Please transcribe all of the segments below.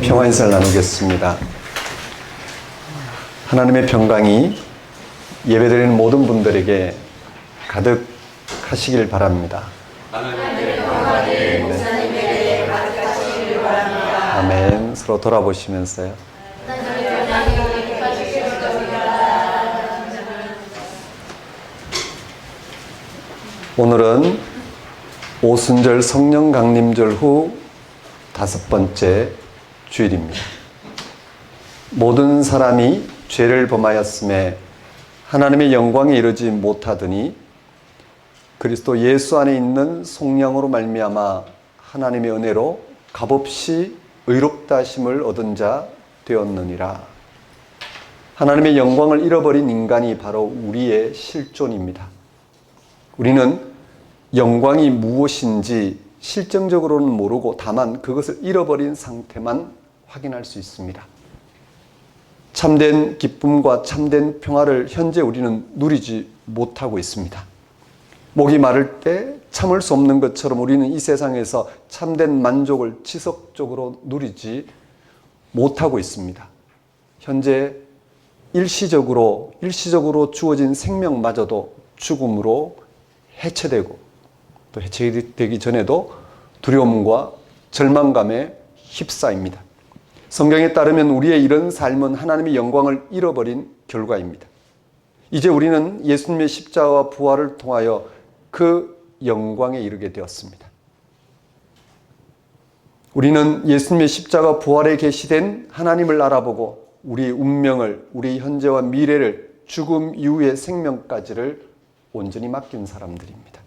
평화 인사를 나누겠습니다. 하나님의 평강이 예배드리는 모든 분들에게 가득하시길 바랍니다. 하나님의 평강이 목사님에게 가득하시길 바랍니다. 아멘. 서로 돌아보시면서요. 오늘은 오순절 성령 강림절 후 5번째 주일입니다. 모든 사람이 죄를 범하였음에 하나님의 영광에 이르지 못하더니 그리스도 예수 안에 있는 성령으로 말미암아 하나님의 은혜로 값없이 의롭다 하심을 얻은 자 되었느니라. 하나님의 영광을 잃어버린 인간이 바로 우리의 실존입니다. 우리는 영광이 무엇인지 실정적으로는 모르고 다만 그것을 잃어버린 상태만 확인할 수 있습니다. 참된 기쁨과 참된 평화를 현재 우리는 누리지 못하고 있습니다. 목이 마를 때 참을 수 없는 것처럼 우리는 이 세상에서 참된 만족을 지속적으로 누리지 못하고 있습니다. 현재 일시적으로 주어진 생명마저도 죽음으로 해체되고 또 해체되기 전에도 두려움과 절망감에 휩싸입니다. 성경에 따르면 우리의 이런 삶은 하나님의 영광을 잃어버린 결과입니다. 이제 우리는 예수님의 십자가와 부활을 통하여 그 영광에 이르게 되었습니다. 우리는 예수님의 십자가 부활에 계시된 하나님을 알아보고 우리의 운명을, 우리 현재와 미래를, 죽음 이후의 생명까지를 온전히 맡긴 사람들입니다.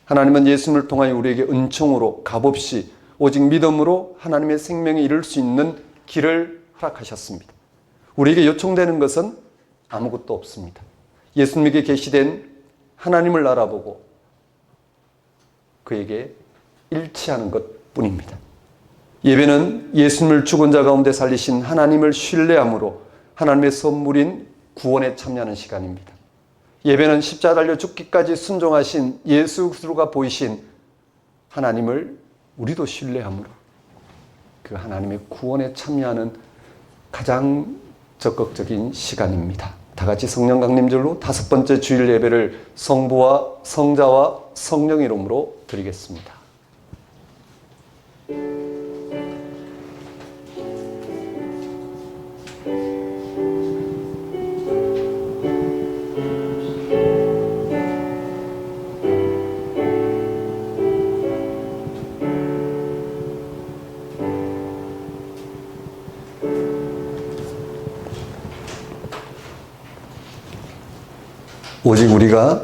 하나님은 예수님을 통하여 우리에게 은총으로 값없이 오직 믿음으로 하나님의 생명에 이를 수 있는 길을 허락하셨습니다. 우리에게 요청되는 것은 아무것도 없습니다. 예수님에게 계시된 하나님을 알아보고 그에게 일치하는 것뿐입니다. 예배는 예수님을 죽은 자 가운데 살리신 하나님을 신뢰함으로 하나님의 선물인 구원에 참여하는 시간입니다. 예배는 십자가 달려 죽기까지 순종하신 예수 그리스도가 보이신 하나님을 우리도 신뢰함으로 그 하나님의 구원에 참여하는 가장 적극적인 시간입니다. 다 같이 성령 강림절로 5번째 주일 예배를 성부와 성자와 성령 이름으로 드리겠습니다. 오직 우리가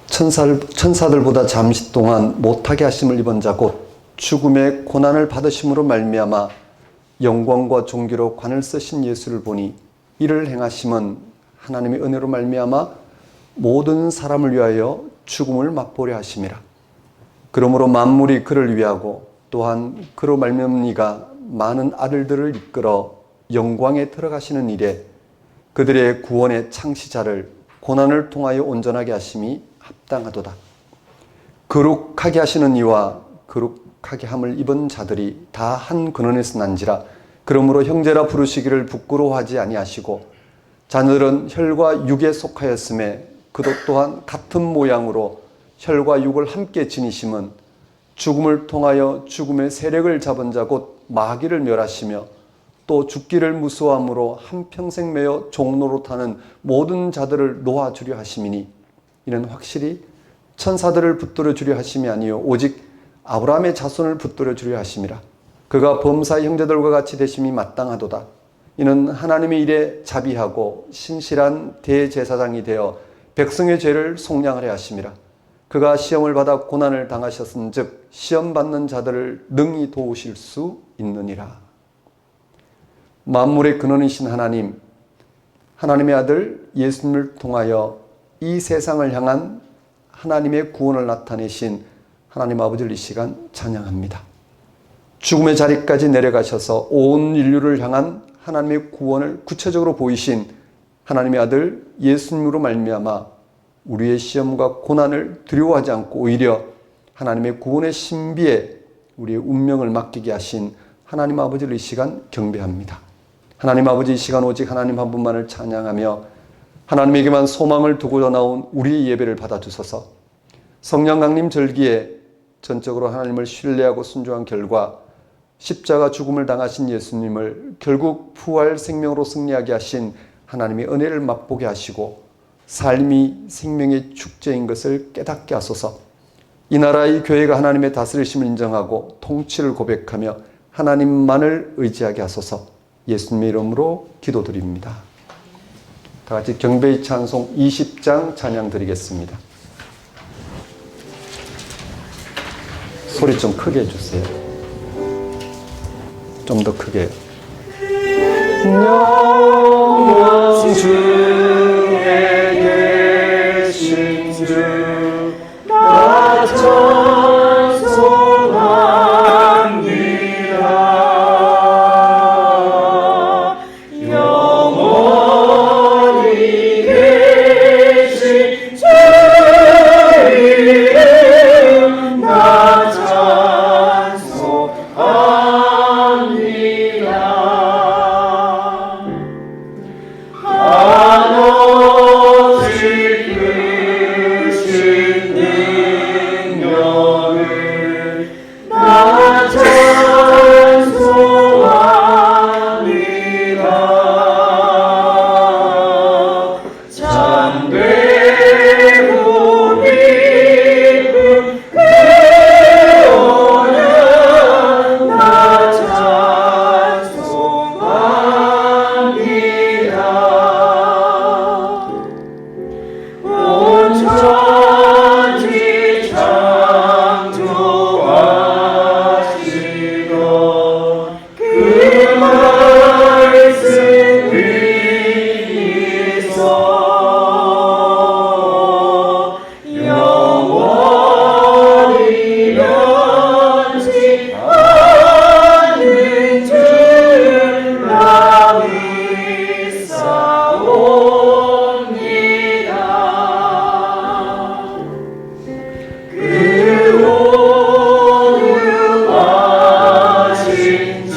천사들보다 잠시 동안 못하게 하심을 입은 자 곧 죽음의 고난을 받으심으로 말미암아 영광과 존귀로 관을 쓰신 예수를 보니 이를 행하심은 하나님의 은혜로 말미암아 모든 사람을 위하여 죽음을 맛보려 하심이라. 그러므로 만물이 그를 위하고 또한 그로 말미암으니가 많은 아들들을 이끌어 영광에 들어가시는 일에 그들의 구원의 창시자를 고난을 통하여 온전하게 하심이 합당하도다. 거룩하게 하시는 이와 거룩하게 함을 입은 자들이 다 한 근원에서 난지라. 그러므로 형제라 부르시기를 부끄러워하지 아니하시고 자녀들은 혈과 육에 속하였음에 그도 또한 같은 모양으로 혈과 육을 함께 지니심은 죽음을 통하여 죽음의 세력을 잡은 자 곧 마귀를 멸하시며 또 죽기를 무서워함으로 한평생 매여 종노릇하는 모든 자들을 놓아주려 하심이니 이는 확실히 천사들을 붙들어 주려 하심이 아니요 오직 아브라함의 자손을 붙들어 주려 하심이라. 그가 범사의 형제들과 같이 되심이 마땅하도다. 이는 하나님의 일에 자비하고 신실한 대제사장이 되어 백성의 죄를 속량하려 하심이라. 그가 시험을 받아 고난을 당하셨은즉 시험 받는 자들을 능히 도우실 수 있느니라. 만물의 근원이신 하나님, 하나님의 아들 예수님을 통하여 이 세상을 향한 하나님의 구원을 나타내신 하나님 아버지를 이 시간 찬양합니다. 죽음의 자리까지 내려가셔서 온 인류를 향한 하나님의 구원을 구체적으로 보이신 하나님의 아들 예수님으로 말미암아 우리의 시험과 고난을 두려워하지 않고 오히려 하나님의 구원의 신비에 우리의 운명을 맡기게 하신 하나님 아버지를 이 시간 경배합니다. 하나님 아버지, 이 시간 오직 하나님 한 분만을 찬양하며 하나님에게만 소망을 두고 나온 우리의 예배를 받아주소서. 성령 강림 절기에 전적으로 하나님을 신뢰하고 순종한 결과 십자가 죽음을 당하신 예수님을 결국 부활 생명으로 승리하게 하신 하나님의 은혜를 맛보게 하시고 삶이 생명의 축제인 것을 깨닫게 하소서. 이 나라의 교회가 하나님의 다스리심을 인정하고 통치를 고백하며 하나님만을 의지하게 하소서. 예수님의 이름으로 기도드립니다. 다 같이 경배의 찬송 20장 찬양 드리겠습니다. 소리 좀 크게 해주세요. 좀 더 크게. 영원 중에 계신 주 나 찬송합니다. 영원히 계신 주의 이름 나 찬송합니다. 한없이 크신 능력을 나 찬송합니다. 참되고 믿음 그 언약 나 찬송합니다. 온 천지 창조하시던 그 말씀 위에서 영원히 변치 않는 줄 나 믿사옵니다. 그 오유하신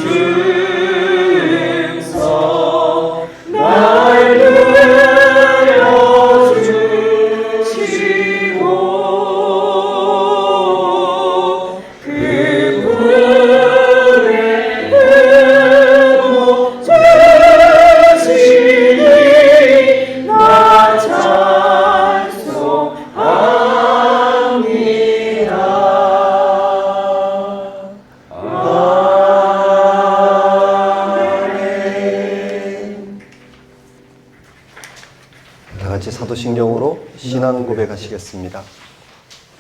증서 날 들려주시고 그 불에 흐르고 주시니 나 찬송합니다. 아멘. 다 같이 사도신경으로 신앙 고백하시겠습니다.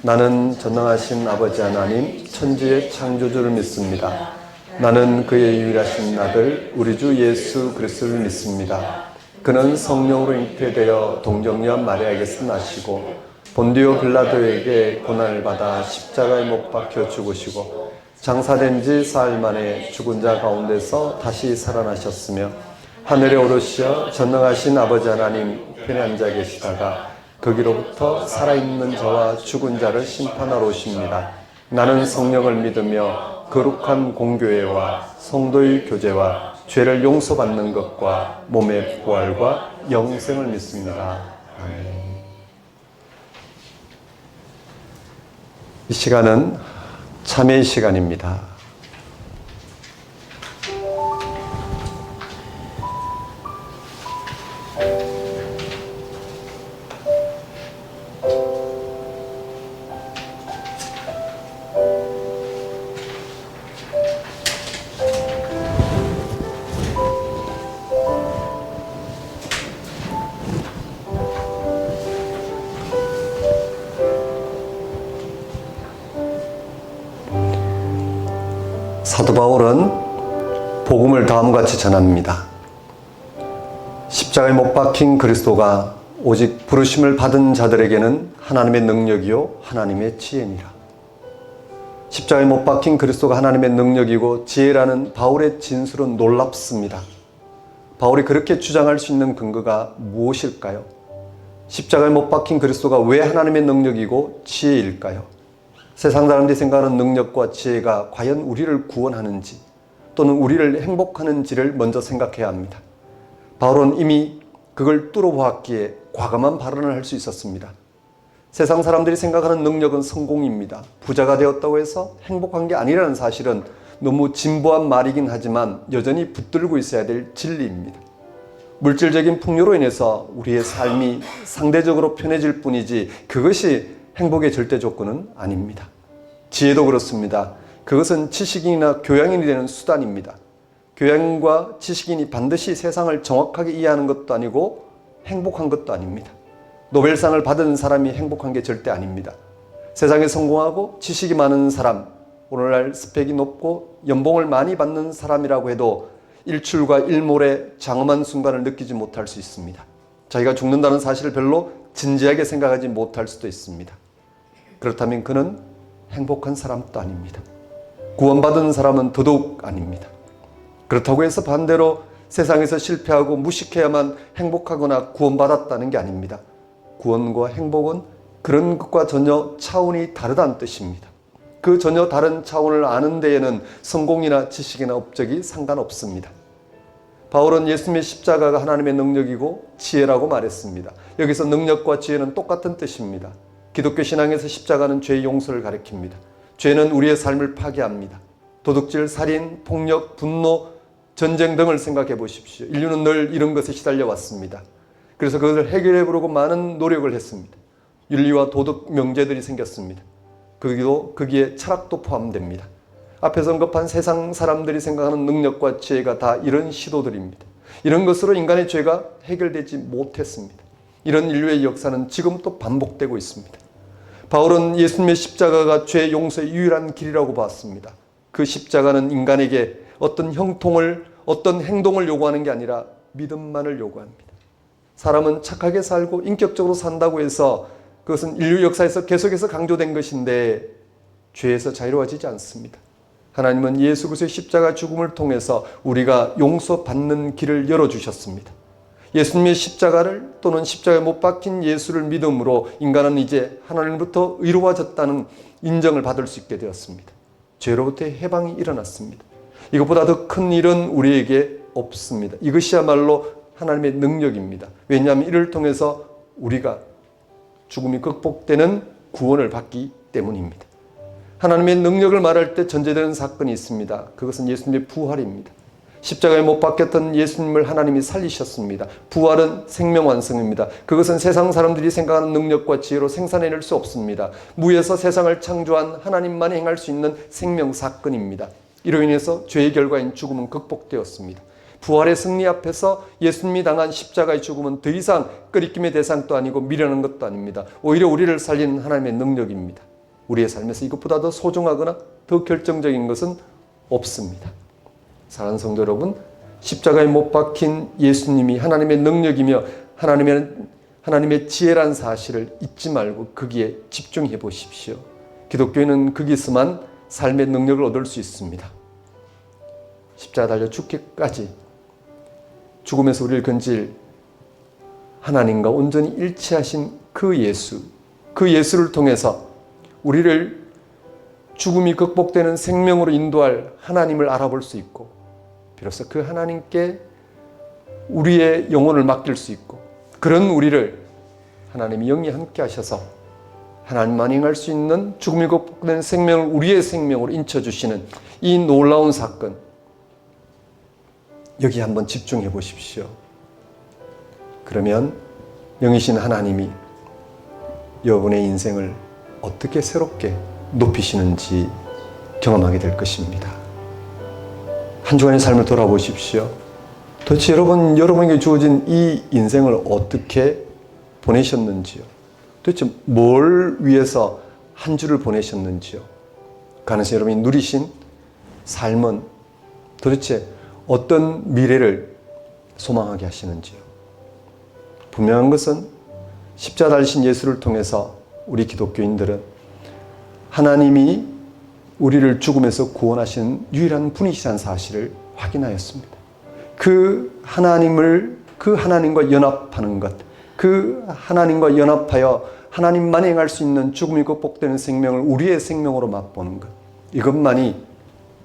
나는 전능하신 아버지 하나님 천지의 창조주를 믿습니다. 나는 그의 유일하신 아들 우리 주 예수 그리스도를 믿습니다. 그는 성령으로 잉태되어 동정녀 마리아에게서 나시고 본디오 빌라도에게 고난을 받아 십자가에 못 박혀 죽으시고 장사된 지 사흘 만에 죽은 자 가운데서 다시 살아나셨으며 하늘에 오르시어 전능하신 아버지 하나님 편에 앉아 계시다가 거기로부터 살아있는 자와 죽은 자를 심판하러 오십니다. 나는 성령을 믿으며 거룩한 공교회와 성도의 교제와 죄를 용서받는 것과 몸의 부활과 영생을 믿습니다. 아멘. 이 시간은 참회의 시간입니다. 사도 바울은 복음을 다음과 같이 전합니다. 십자가에 못 박힌 그리스도가 오직 부르심을 받은 자들에게는 하나님의 능력이요 하나님의 지혜니라. 십자가에 못 박힌 그리스도가 하나님의 능력이고 지혜라는 바울의 진술은 놀랍습니다. 바울이 그렇게 주장할 수 있는 근거가 무엇일까요? 십자가에 못 박힌 그리스도가 왜 하나님의 능력이고 지혜일까요? 세상 사람들이 생각하는 능력과 지혜가 과연 우리를 구원하는지, 또는 우리를 행복하는지를 먼저 생각해야 합니다. 바울은 이미 그걸 뚫어보았기에 과감한 발언을 할 수 있었습니다. 세상 사람들이 생각하는 능력은 성공입니다. 부자가 되었다고 해서 행복한 게 아니라는 사실은 너무 진부한 말이긴 하지만 여전히 붙들고 있어야 될 진리입니다. 물질적인 풍요로 인해서 우리의 삶이 상대적으로 편해질 뿐이지 그것이 행복의 절대 조건은 아닙니다. 지혜도 그렇습니다. 그것은 지식인이나 교양인이 되는 수단입니다. 교양과 지식인이 반드시 세상을 정확하게 이해하는 것도 아니고 행복한 것도 아닙니다. 노벨상을 받은 사람이 행복한 게 절대 아닙니다. 세상에 성공하고 지식이 많은 사람, 오늘날 스펙이 높고 연봉을 많이 받는 사람이라고 해도 일출과 일몰의 장엄한 순간을 느끼지 못할 수 있습니다. 자기가 죽는다는 사실을 별로 진지하게 생각하지 못할 수도 있습니다. 그렇다면 그는 행복한 사람도 아닙니다. 구원받은 사람은 더더욱 아닙니다. 그렇다고 해서 반대로 세상에서 실패하고 무식해야만 행복하거나 구원받았다는 게 아닙니다. 구원과 행복은 그런 것과 전혀 차원이 다르다는 뜻입니다. 그 전혀 다른 차원을 아는 데에는 성공이나 지식이나 업적이 상관없습니다. 바울은 예수님의 십자가가 하나님의 능력이고 지혜라고 말했습니다. 여기서 능력과 지혜는 똑같은 뜻입니다. 기독교 신앙에서 십자가는 죄의 용서를 가리킵니다. 죄는 우리의 삶을 파괴합니다. 도둑질, 살인, 폭력, 분노, 전쟁 등을 생각해 보십시오. 인류는 늘 이런 것에 시달려 왔습니다. 그래서 그것을 해결해 보려고 많은 노력을 했습니다. 윤리와 도덕 명제들이 생겼습니다. 거기에 철학도 포함됩니다. 앞에서 언급한 세상 사람들이 생각하는 능력과 지혜가 다 이런 시도들입니다. 이런 것으로 인간의 죄가 해결되지 못했습니다. 이런 인류의 역사는 지금 또 반복되고 있습니다. 바울은 예수님의 십자가가 죄 용서의 유일한 길이라고 봤습니다. 그 십자가는 인간에게 어떤 형통을, 어떤 행동을 요구하는 게 아니라 믿음만을 요구합니다. 사람은 착하게 살고 인격적으로 산다고 해서 그것은 인류 역사에서 계속해서 강조된 것인데 죄에서 자유로워지지 않습니다. 하나님은 예수 그리스도의 십자가 죽음을 통해서 우리가 용서받는 길을 열어주셨습니다. 예수님의 십자가를 또는 십자가에 못 박힌 예수를 믿음으로 인간은 이제 하나님으로부터 의로워졌다는 인정을 받을 수 있게 되었습니다. 죄로부터의 해방이 일어났습니다. 이것보다 더 큰 일은 우리에게 없습니다. 이것이야말로 하나님의 능력입니다. 왜냐하면 이를 통해서 우리가 죽음이 극복되는 구원을 받기 때문입니다. 하나님의 능력을 말할 때 전제되는 사건이 있습니다. 그것은 예수님의 부활입니다. 십자가에 못 박혔던 예수님을 하나님이 살리셨습니다. 부활은 생명 완성입니다. 그것은 세상 사람들이 생각하는 능력과 지혜로 생산해낼 수 없습니다. 무에서 세상을 창조한 하나님만이 행할 수 있는 생명 사건입니다. 이로 인해서 죄의 결과인 죽음은 극복되었습니다. 부활의 승리 앞에서 예수님이 당한 십자가의 죽음은 더 이상 끄리낌의 대상도 아니고 미련한 것도 아닙니다. 오히려 우리를 살리는 하나님의 능력입니다. 우리의 삶에서 이것보다 더 소중하거나 더 결정적인 것은 없습니다. 사랑하는 성도 여러분, 십자가에 못 박힌 예수님이 하나님의 능력이며 하나님의 지혜란 사실을 잊지 말고 거기에 집중해 보십시오. 기독교인은 거기서만 삶의 능력을 얻을 수 있습니다. 십자가 달려 죽기까지 죽음에서 우리를 건질 하나님과 온전히 일치하신 그 예수를 통해서 우리를 죽음이 극복되는 생명으로 인도할 하나님을 알아볼 수 있고 비로소 그 하나님께 우리의 영혼을 맡길 수 있고 그런 우리를 하나님이 영이 함께 하셔서 하나님만이 행할 수 있는 죽음이 극복되는 생명을 우리의 생명으로 인쳐주시는 이 놀라운 사건, 여기 한번 집중해 보십시오. 그러면 영이신 하나님이 여러분의 인생을 어떻게 새롭게 높이시는지 경험하게 될 것입니다. 한 주간의 삶을 돌아보십시오. 도대체 여러분에게 주어진 이 인생을 어떻게 보내셨는지요? 도대체 뭘 위해서 한 주를 보내셨는지요? 그 안에서 여러분이 누리신 삶은 도대체 어떤 미래를 소망하게 하시는지요? 분명한 것은 십자가 달리신 예수를 통해서 우리 기독교인들은 하나님이 우리를 죽음에서 구원하신 유일한 분이시라는 사실을 확인하였습니다. 그 하나님과 연합하는 것, 그 하나님과 연합하여 하나님만 행할 수 있는 죽음이 극복되는 생명을 우리의 생명으로 맛보는 것, 이것만이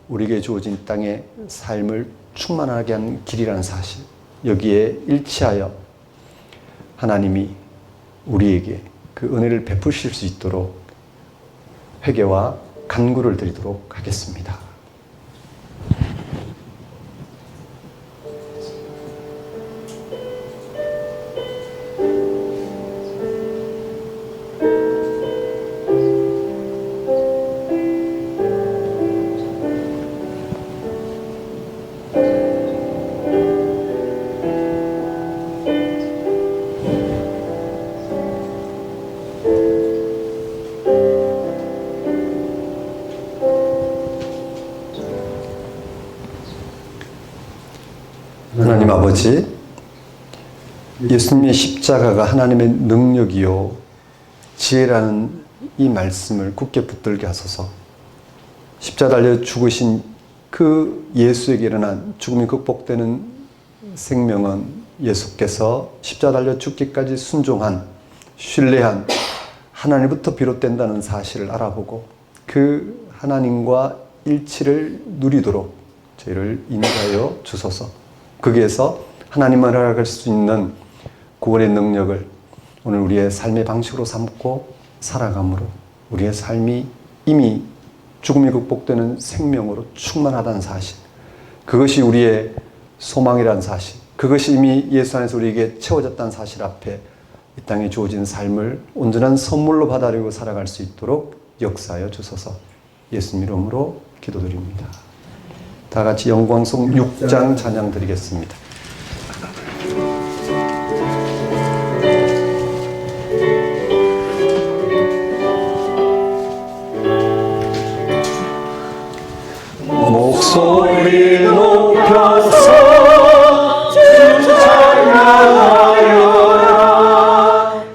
우리에게 주어진 땅의 삶을 충만하게 한 길이라는 사실, 여기에 일치하여 하나님이 우리에게 그 은혜를 베푸실 수 있도록 회개와 간구를 드리도록 하겠습니다. 하나님 아버지, 예수님의 십자가가 하나님의 능력이요 지혜라는 이 말씀을 굳게 붙들게 하소서. 십자가 달려 죽으신 그 예수에게 일어난 죽음이 극복되는 생명은 예수께서 십자가 달려 죽기까지 순종한, 신뢰한 하나님부터 비롯된다는 사실을 알아보고 그 하나님과 일치를 누리도록 저희를 인도하여 주소서. 거기에서 하나님을 알아갈 수 있는 구원의 능력을 오늘 우리의 삶의 방식으로 삼고 살아감으로 우리의 삶이 이미 죽음이 극복되는 생명으로 충만하다는 사실, 그것이 우리의 소망이라는 사실, 그것이 이미 예수 안에서 우리에게 채워졌다는 사실 앞에 이 땅에 주어진 삶을 온전한 선물로 받아들이고 살아갈 수 있도록 역사하여 주소서. 예수님 이름으로 기도드립니다. 다 같이 영광송 6장 찬양 드리겠습니다. 목소리 높여서 주 찬양하여라.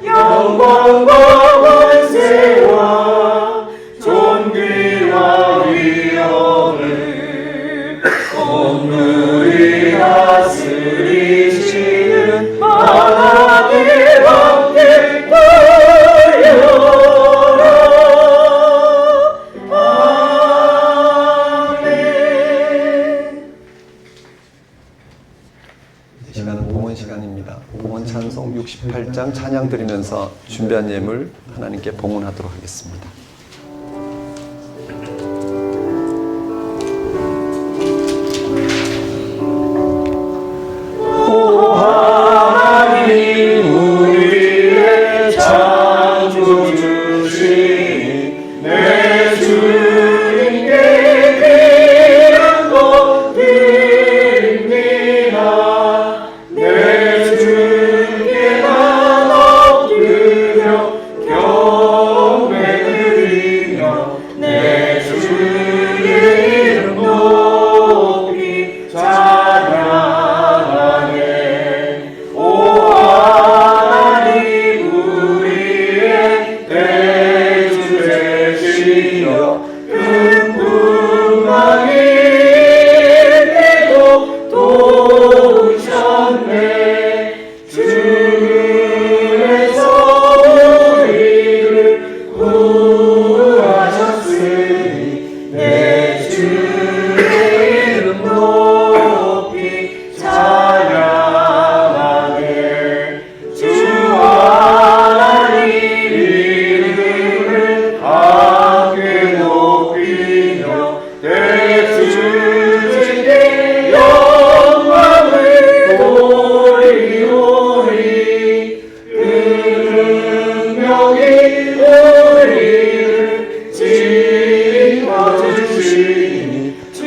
영광과 권세와 존귀와 위엄을 온누리 다스리시는 하나님 함께 시간은 봉헌 시간입니다. 봉헌 찬송 68장 찬양 드리면서 준비한 예물 하나님께 봉헌하도록 하겠습니다. 오 하나님 우리의 창조 주신 내 주님께 귀한 것 드립니다. 내 주님께 난 엎드려 경배드리며 내 주의 이름 높이 찬양하네. 오 하나님 우리의 대주 되시며 큰 풍랑이 때도 도우셨네. 죽음에서 우리를 구하셨으니 내 주의 이름 높이 찬양하네. 주 하나님 이름을 함께 높이며 대주님께 영광을 돌리오리. 그 능력이 우리를 지켜주시니 주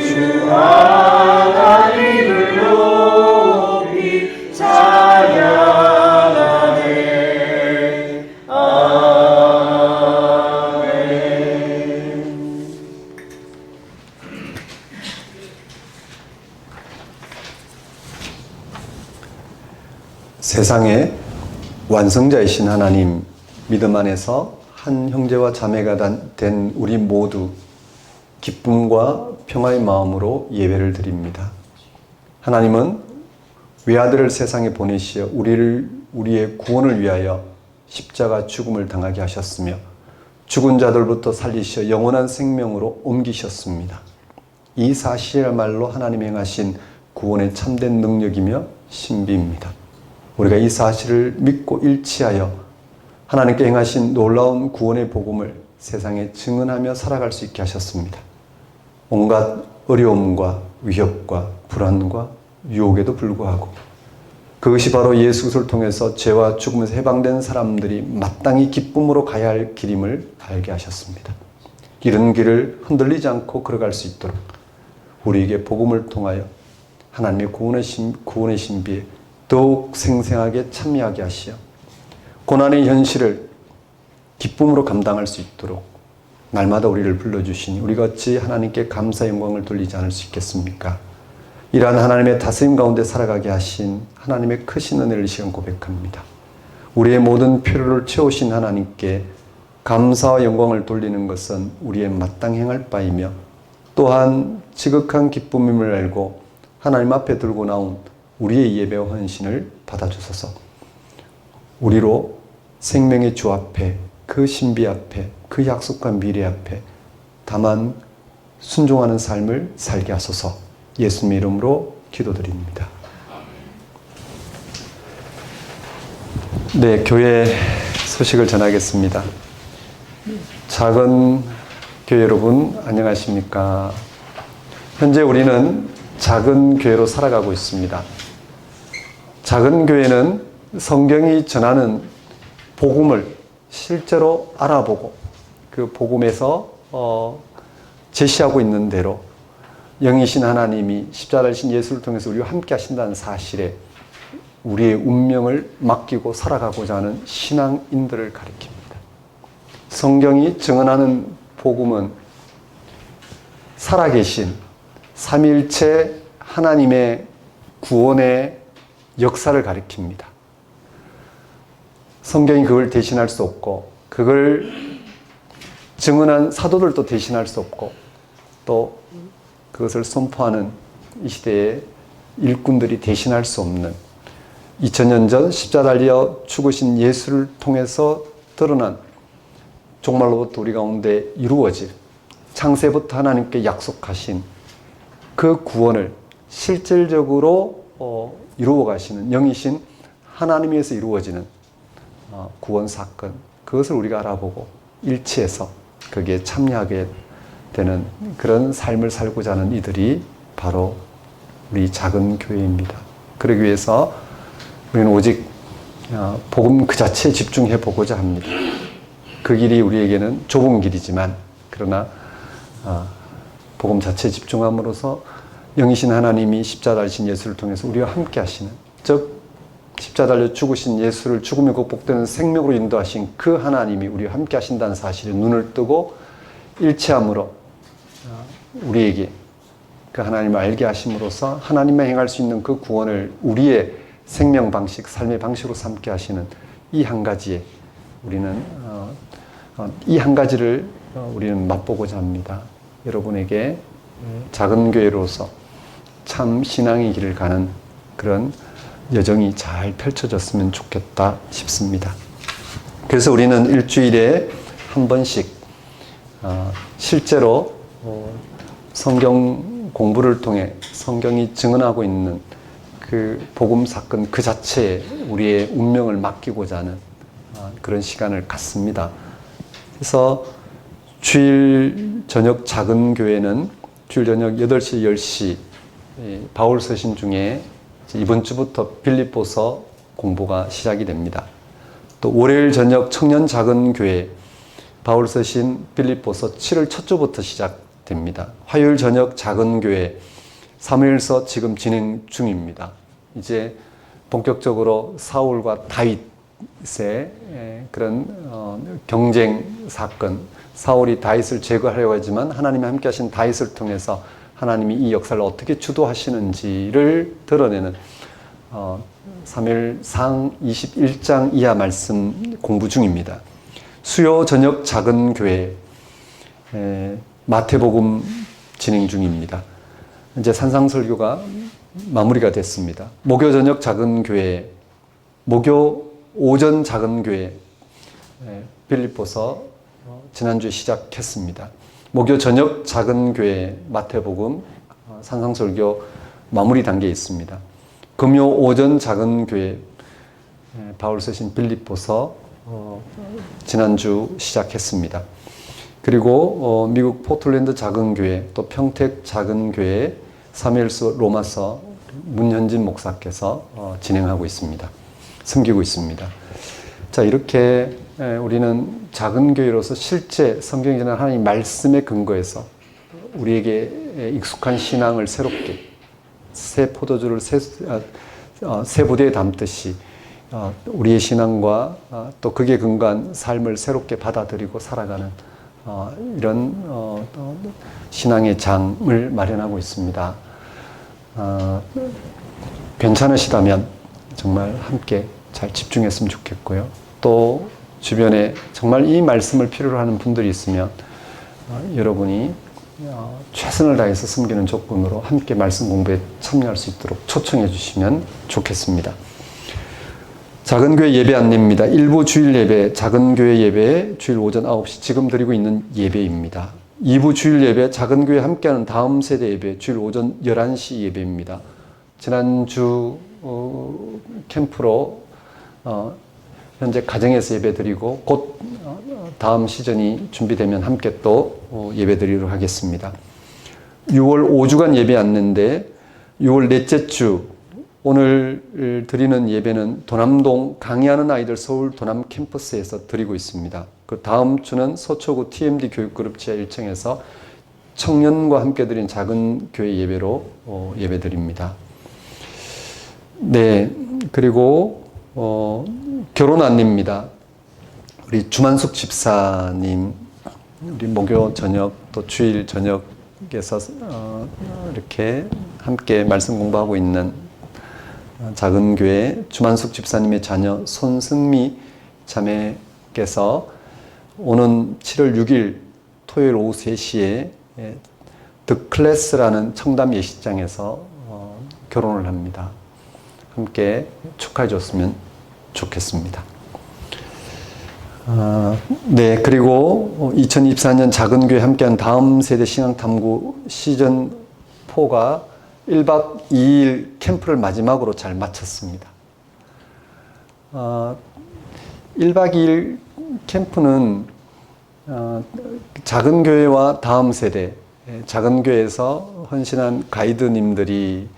하나님을 높이 찬양하네. 아멘. 세상의 완성자이신 하나님, 믿음 안에서 한 형제와 자매가 된 우리 모두 기쁨과 평화의 마음으로 예배를 드립니다. 하나님은 외아들을 세상에 보내시어 우리의 구원을 위하여 십자가 죽음을 당하게 하셨으며 죽은 자들부터 살리시어 영원한 생명으로 옮기셨습니다. 이 사실이야말로 하나님이 행하신 구원의 참된 능력이며 신비입니다. 우리가 이 사실을 믿고 일치하여 하나님께 행하신 놀라운 구원의 복음을 세상에 증언하며 살아갈 수 있게 하셨습니다. 온갖 어려움과 위협과 불안과 유혹에도 불구하고 그것이 바로 예수 그리스도를 통해서 죄와 죽음에서 해방된 사람들이 마땅히 기쁨으로 가야 할 길임을 알게 하셨습니다. 이런 길을 흔들리지 않고 걸어갈 수 있도록 우리에게 복음을 통하여 하나님의 구원의 신비에 더욱 생생하게 참여하게 하시어 고난의 현실을 기쁨으로 감당할 수 있도록 날마다 우리를 불러주시니 우리가 어찌 하나님께 감사 영광을 돌리지 않을 수 있겠습니까? 이러한 하나님의 다스림 가운데 살아가게 하신 하나님의 크신 은혜를 이 시간 고백합니다. 우리의 모든 필요를 채우신 하나님께 감사와 영광을 돌리는 것은 우리의 마땅히 행할 바이며 또한 지극한 기쁨임을 알고 하나님 앞에 들고 나온 우리의 예배와 헌신을 받아주소서. 우리로 생명의 주 앞에 그 신비 앞에 그 약속한 미래 앞에 다만 순종하는 삶을 살게 하소서. 예수님의 이름으로 기도드립니다. 네, 교회 소식을 전하겠습니다. 작은 교회 여러분 안녕하십니까? 현재 우리는 작은 교회로 살아가고 있습니다. 작은 교회는 성경이 전하는 복음을 실제로 알아보고 그 복음에서 제시하고 있는 대로 영이신 하나님이 십자가를 신 예수를 통해서 우리와 함께 하신다는 사실에 우리의 운명을 맡기고 살아가고자 하는 신앙인들을 가리킵니다. 성경이 증언하는 복음은 살아계신 삼위일체 하나님의 구원의 역사를 가리킵니다. 성경이 그걸 대신할 수 없고 그걸 증언한 사도들도 대신할 수 없고 또 그것을 선포하는 이 시대의 일꾼들이 대신할 수 없는 2000년 전 십자가 달려 죽으신 예수를 통해서 드러난 종말로부터 우리 가운데 이루어질 창세부터 하나님께 약속하신 그 구원을 실질적으로 이루어 가시는 영이신 하나님에서 이루어지는 구원 사건, 그것을 우리가 알아보고 일치해서 거기에 참여하게 되는 그런 삶을 살고자 하는 이들이 바로 우리 작은 교회입니다. 그러기 위해서 우리는 오직 복음 그 자체에 집중해 보고자 합니다. 그 길이 우리에게는 좁은 길이지만 그러나 복음 자체에 집중함으로써 영이신 하나님이 십자가 달리신 예수를 통해서 우리와 함께 하시는, 즉 십자가 달려 죽으신 예수를 죽음이 극복되는 생명으로 인도하신 그 하나님이 우리와 함께 하신다는 사실에 눈을 뜨고 일치함으로 우리에게 그 하나님을 알게 하심으로써 하나님만 행할 수 있는 그 구원을 우리의 생명 방식, 삶의 방식으로 삼게 하시는 이 한 가지에 우리는 이 한 가지를 우리는 맛보고자 합니다. 여러분에게 작은 교회로서 참 신앙의 길을 가는 그런 여정이 잘 펼쳐졌으면 좋겠다 싶습니다. 그래서 우리는 일주일에 한 번씩 실제로 성경 공부를 통해 성경이 증언하고 있는 그 복음 사건 그 자체에 우리의 운명을 맡기고자 하는 그런 시간을 갖습니다. 그래서 주일 저녁 작은 교회는 주일 저녁 8시, 10시 바울 서신 중에 이번 주부터 빌립보서 공부가 시작이 됩니다. 또 월요일 저녁 청년 작은 교회 바울 서신 빌립보서 7월 첫 주부터 시작됩니다. 화요일 저녁 작은 교회 사무엘서 지금 진행 중입니다. 이제 본격적으로 사울과 다윗의 그런 경쟁 사건, 사울이 다윗을 제거하려고 하지만 하나님이 함께 하신 다윗을 통해서 하나님이 이 역사를 어떻게 주도하시는지를 드러내는 사무엘상 21장 이하 말씀 공부 중입니다. 수요 저녁 작은 교회 마태복음 진행 중입니다. 이제 산상설교가 마무리가 됐습니다. 목요 저녁 작은 교회, 목요 오전 작은 교회 빌립보서 지난주에 시작했습니다. 목요 저녁 작은 교회 마태복음 산상설교 마무리 단계에 있습니다. 금요 오전 작은 교회 바울 쓰신 빌립보서 지난주 시작했습니다. 그리고 미국 포틀랜드 작은 교회 또 평택 작은 교회 사무엘서 로마서 문현진 목사께서 진행하고 있습니다. 섬기고 있습니다. 자, 이렇게 우리는 작은 교회로서 실제 성경에 전한 하나님 말씀에 근거해서 우리에게 익숙한 신앙을 새롭게 새 포도주를 새 부대에 담듯이 우리의 신앙과 또 그게 근거한 삶을 새롭게 받아들이고 살아가는 이런 신앙의 장을 마련하고 있습니다. 괜찮으시다면 정말 함께 잘 집중했으면 좋겠고요. 또 주변에 정말 이 말씀을 필요로 하는 분들이 있으면 여러분이 최선을 다해서 섬기는 조건으로 함께 말씀 공부에 참여할 수 있도록 초청해 주시면 좋겠습니다. 작은 교회 예배 안내입니다. 일부 주일 예배, 작은 교회 예배 주일 오전 9시 지금 드리고 있는 예배입니다. 2부 주일 예배, 작은 교회 함께하는 다음 세대 예배 주일 오전 11시 예배입니다. 지난주 캠프로 현재 가정에서 예배 드리고 곧 다음 시즌이 준비되면 함께 또 예배 드리도록 하겠습니다. 6월 5주간 예배 안내인데 6월 넷째 주 오늘 드리는 예배는 도남동 강의하는 아이들 서울 도남 캠퍼스에서 드리고 있습니다. 그 다음 주는 서초구 TMD 교육그룹 지하 1층에서 청년과 함께 드린 작은 교회 예배로 예배 드립니다. 네, 그리고 결혼 안내입니다. 우리 주만숙 집사님, 우리 목요 저녁 또 주일 저녁에서 이렇게 함께 말씀 공부하고 있는 작은 교회 주만숙 집사님의 자녀 손승미 자매께서 오는 7월 6일 토요일 오후 3시에 더 클래스라는 청담 예식장에서 결혼을 합니다. 함께 축하해 줬으면 좋겠습니다. 네, 그리고 2024년 작은 교회 함께한 다음 세대 신앙탐구 시즌 4가 1박 2일 캠프를 마지막으로 잘 마쳤습니다. 1박 2일 캠프는 작은 교회와 다음 세대, 작은 교회에서 헌신한 가이드님들이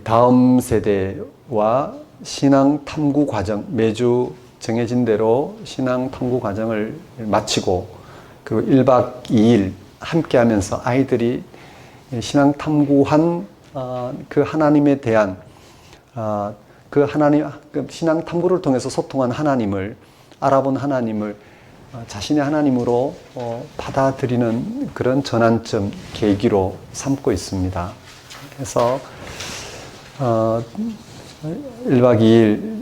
다음 세대와 신앙 탐구 과정, 매주 정해진 대로 신앙 탐구 과정을 마치고 그리고 1박 2일 함께 하면서 아이들이 신앙 탐구한 그 하나님에 대한 그 하나님, 신앙 탐구를 통해서 소통한 하나님을 알아본 하나님을 자신의 하나님으로 받아들이는 그런 전환점, 계기로 삼고 있습니다. 그래서 1박 2일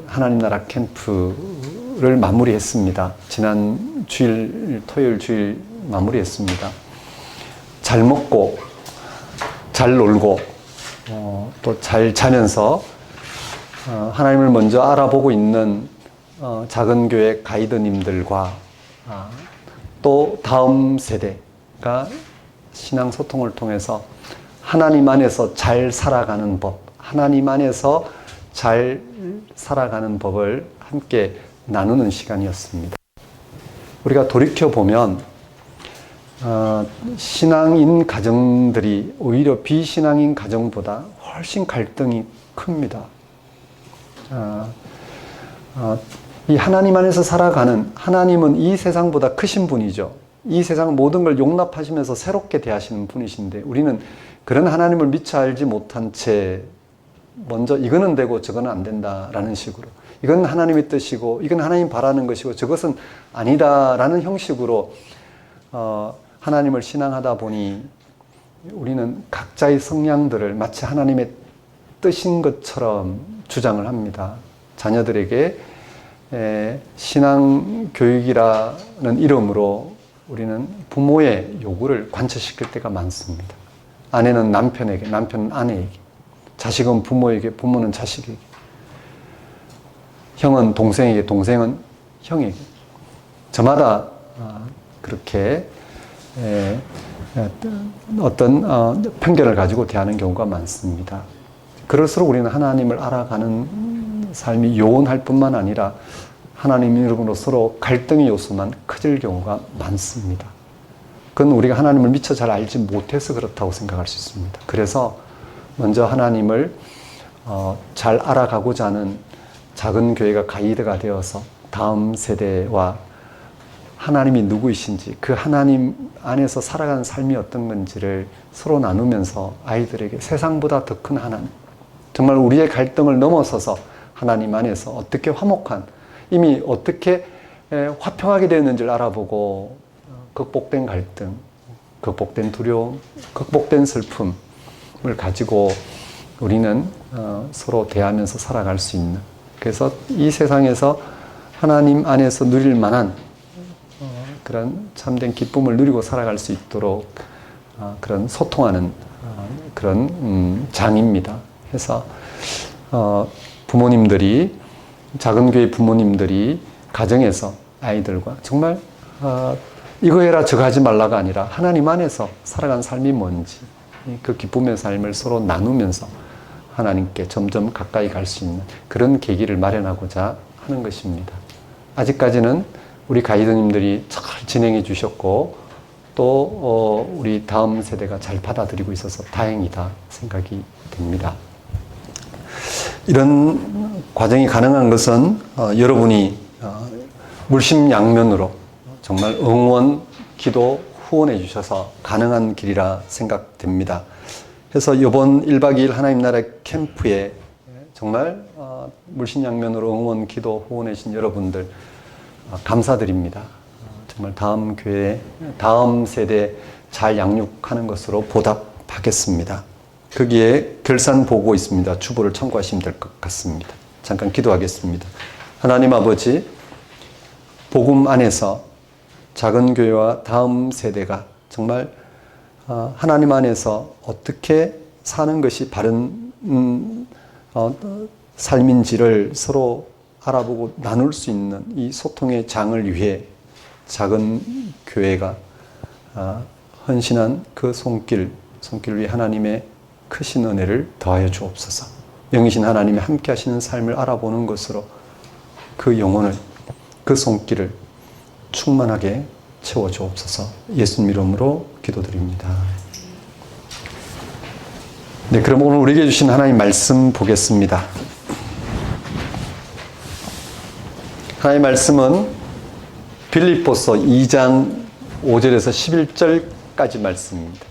하나님 나라 캠프를 마무리했습니다. 지난 주일, 토요일 주일 마무리했습니다. 잘 먹고, 잘 놀고, 또 잘 자면서 하나님을 먼저 알아보고 있는 작은 교회 가이드님들과 또 다음 세대가 신앙 소통을 통해서 하나님 안에서 잘 살아가는 법, 하나님 안에서 잘 살아가는 법을 함께 나누는 시간이었습니다. 우리가 돌이켜보면 신앙인 가정들이 오히려 비신앙인 가정보다 훨씬 갈등이 큽니다. 이 하나님 안에서 살아가는 하나님은 이 세상보다 크신 분이죠. 이 세상 모든 걸 용납하시면서 새롭게 대하시는 분이신데 우리는 그런 하나님을 미처 알지 못한 채 먼저 이거는 되고 저거는 안 된다라는 식으로 이건 하나님의 뜻이고 이건 하나님 바라는 것이고 저것은 아니다라는 형식으로 하나님을 신앙하다 보니 우리는 각자의 성향들을 마치 하나님의 뜻인 것처럼 주장을 합니다. 자녀들에게 신앙 교육이라는 이름으로 우리는 부모의 요구를 관철시킬 때가 많습니다. 아내는 남편에게, 남편은 아내에게, 자식은 부모에게, 부모는 자식에게, 형은 동생에게, 동생은 형에게. 저마다 그렇게 어떤 편견을 가지고 대하는 경우가 많습니다. 그럴수록 우리는 하나님을 알아가는 삶이 요원할 뿐만 아니라 하나님으로 서로 갈등의 요소만 커질 경우가 많습니다. 그건 우리가 하나님을 미처 잘 알지 못해서 그렇다고 생각할 수 있습니다. 그래서 먼저 하나님을 잘 알아가고자 하는 작은 교회가 가이드가 되어서 다음 세대와 하나님이 누구이신지, 그 하나님 안에서 살아가는 삶이 어떤 건지를 서로 나누면서 아이들에게 세상보다 더 큰 하나님, 정말 우리의 갈등을 넘어서서 하나님 안에서 어떻게 화목한, 이미 어떻게 화평하게 되었는지를 알아보고 극복된 갈등, 극복된 두려움, 극복된 슬픔을 가지고 우리는 서로 대하면서 살아갈 수 있는, 그래서 이 세상에서 하나님 안에서 누릴 만한 그런 참된 기쁨을 누리고 살아갈 수 있도록 그런 소통하는 그런 장입니다. 해서 부모님들이, 작은 교회 부모님들이 가정에서 아이들과 정말 이거 해라 저거 하지 말라가 아니라 하나님 안에서 살아간 삶이 뭔지, 그 기쁨의 삶을 서로 나누면서 하나님께 점점 가까이 갈 수 있는 그런 계기를 마련하고자 하는 것입니다. 아직까지는 우리 가이드님들이 잘 진행해 주셨고 또 우리 다음 세대가 잘 받아들이고 있어서 다행이다 생각이 됩니다. 이런 과정이 가능한 것은 여러분이 물심양면으로 정말 응원, 기도, 후원해 주셔서 가능한 길이라 생각됩니다. 그래서 이번 1박 2일 하나님 나라 캠프에 정말 물심양면으로 응원, 기도, 후원해 주신 여러분들 감사드립니다. 정말 다음 교회, 다음 세대 잘 양육하는 것으로 보답하겠습니다. 거기에 결산 보고 있습니다. 주보를 참고하시면 될 것 같습니다. 잠깐 기도하겠습니다. 하나님 아버지, 복음 안에서 작은 교회와 다음 세대가 정말 하나님 안에서 어떻게 사는 것이 바른 삶인지를 서로 알아보고 나눌 수 있는 이 소통의 장을 위해 작은 교회가 헌신한 그 손길을 위해 하나님의 크신 은혜를 더하여 주옵소서. 영이신 하나님이 함께 하시는 삶을 알아보는 것으로 그 영혼을, 그 손길을 충만하게 채워 주옵소서. 예수님 이름으로 기도드립니다. 네, 그럼 오늘 우리에게 주신 하나님 말씀 보겠습니다. 하나님 말씀은 빌립보서 2장 5절에서 11절까지 말씀입니다.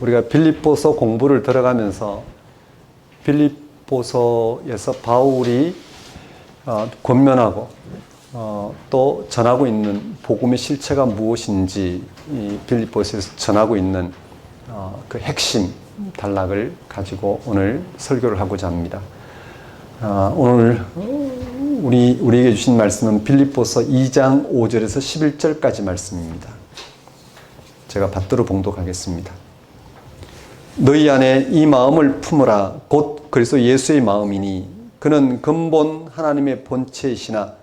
우리가 빌립보서 공부를 들어가면서 빌립보서에서 바울이 권면하고 또 전하고 있는 복음의 실체가 무엇인지 이 빌립보서에서 전하고 있는 그 핵심 단락을 가지고 오늘 설교를 하고자 합니다. 오늘 우리에게 주신 말씀은 빌립보서 2장 5절에서 11절까지 말씀입니다. 제가 받들어 봉독하겠습니다. 너희 안에 이 마음을 품으라. 곧 그리스도 예수의 마음이니 그는 근본 하나님의 본체이시나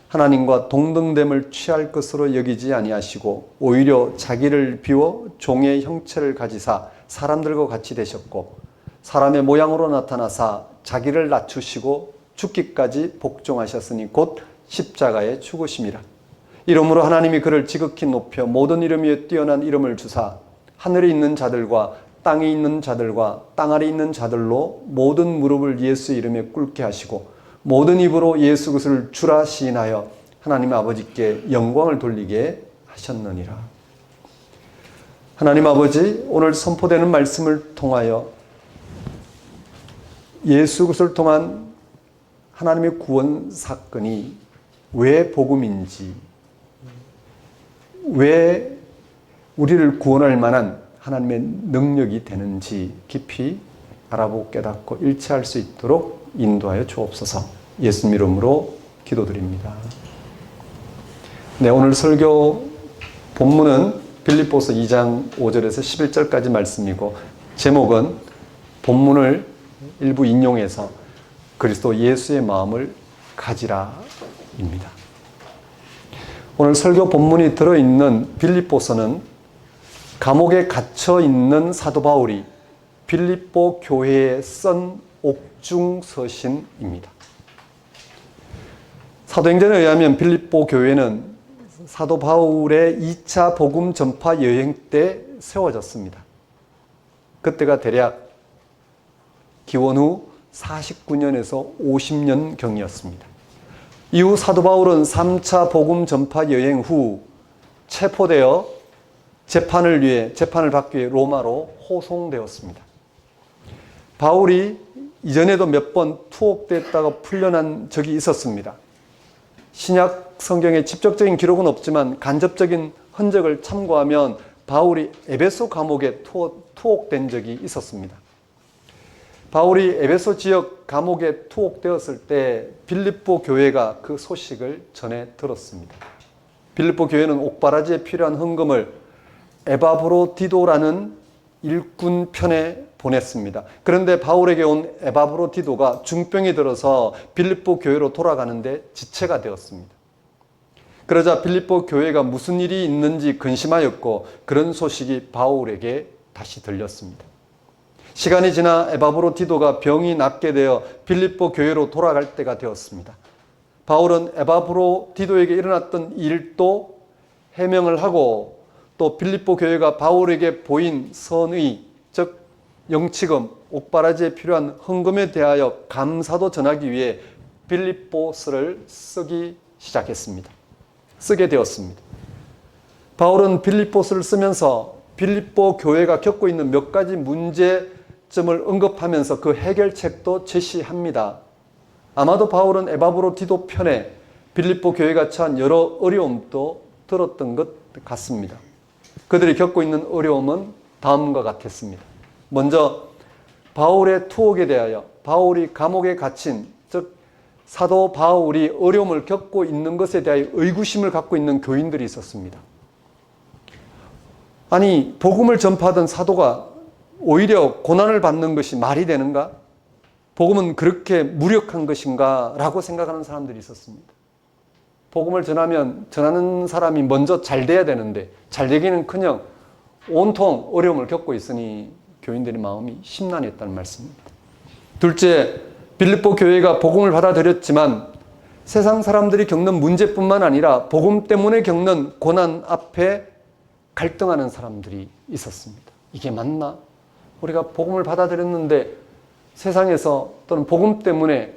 하나님과 동등됨을 취할 것으로 여기지 아니하시고 오히려 자기를 비워 종의 형체를 가지사 사람들과 같이 되셨고 사람의 모양으로 나타나사 자기를 낮추시고 죽기까지 복종하셨으니 곧 십자가에 죽으심이라. 이러므로 하나님이 그를 지극히 높여 모든 이름 위에 뛰어난 이름을 주사 하늘에 있는 자들과 땅에 있는 자들과 땅 아래 있는 자들로 모든 무릎을 예수의 이름에 꿇게 하시고 모든 입으로 예수 그리스도를 주라 시인하여 하나님 아버지께 영광을 돌리게 하셨느니라. 하나님 아버지, 오늘 선포되는 말씀을 통하여 예수 그리스도를 통한 하나님의 구원 사건이 왜 복음인지, 왜 우리를 구원할 만한 하나님의 능력이 되는지 깊이 알아보고 깨닫고 일치할 수 있도록 인도하여 주옵소서. 예수님 이름으로 기도드립니다. 네, 오늘 설교 본문은 빌립보서 2장 5절에서 11절까지 말씀이고 제목은 본문을 일부 인용해서 그리스도 예수의 마음을 가지라입니다. 오늘 설교 본문이 들어있는 빌립보서는 감옥에 갇혀 있는 사도 바울이 빌립보 교회에 쓴 옥중 서신입니다. 사도행전에 의하면 빌립보 교회는 사도 바울의 2차 복음 전파 여행 때 세워졌습니다. 그때가 대략 기원 후 49년에서 50년경이었습니다. 이후 사도 바울은 3차 복음 전파 여행 후 체포되어 재판을 받기 위해 로마로 호송되었습니다. 바울이 이전에도 몇 번 투옥됐다가 풀려난 적이 있었습니다. 신약 성경에 직접적인 기록은 없지만 간접적인 흔적을 참고하면 바울이 에베소 감옥에 투옥된 적이 있었습니다. 바울이 에베소 지역 감옥에 투옥되었을 때 빌립보 교회가 그 소식을 전해 들었습니다. 빌립보 교회는 옥바라지에 필요한 헌금을 에바브로디도라는 일꾼 편에 보냈습니다. 그런데 바울에게 온 에바브로디도가 중병이 들어서 빌립보 교회로 돌아가는데 지체가 되었습니다. 그러자 빌립보 교회가 무슨 일이 있는지 근심하였고 그런 소식이 바울에게 다시 들렸습니다. 시간이 지나 에바브로디도가 병이 낫게 되어 빌립보 교회로 돌아갈 때가 되었습니다. 바울은 에바브로디도에게 일어났던 일도 해명을 하고 또 빌립보 교회가 바울에게 보인 선의, 즉 영치금, 옥바라지에 필요한 헌금에 대하여 감사도 전하기 위해 빌립보서를 쓰게 되었습니다. 바울은 빌립보서를 쓰면서 빌립보 교회가 겪고 있는 몇 가지 문제점을 언급하면서 그 해결책도 제시합니다. 아마도 바울은 에바브로디도 편에 빌립보 교회가 처한 여러 어려움도 들었던 것 같습니다. 그들이 겪고 있는 어려움은 다음과 같았습니다. 먼저 바울의 투옥에 대하여 바울이 감옥에 갇힌, 즉 사도 바울이 어려움을 겪고 있는 것에 대하여 의구심을 갖고 있는 교인들이 있었습니다. 아니, 복음을 전파하던 사도가 오히려 고난을 받는 것이 말이 되는가? 복음은 그렇게 무력한 것인가? 라고 생각하는 사람들이 있었습니다. 복음을 전하는 사람이 먼저 잘 돼야 되는데 잘 되기는커녕 온통 어려움을 겪고 있으니 교인들의 마음이 심란했다는 말씀입니다. 둘째, 빌립보 교회가 복음을 받아들였지만 세상 사람들이 겪는 문제뿐만 아니라 복음 때문에 겪는 고난 앞에 갈등하는 사람들이 있었습니다. 이게 맞나? 우리가 복음을 받아들였는데 세상에서 또는 복음 때문에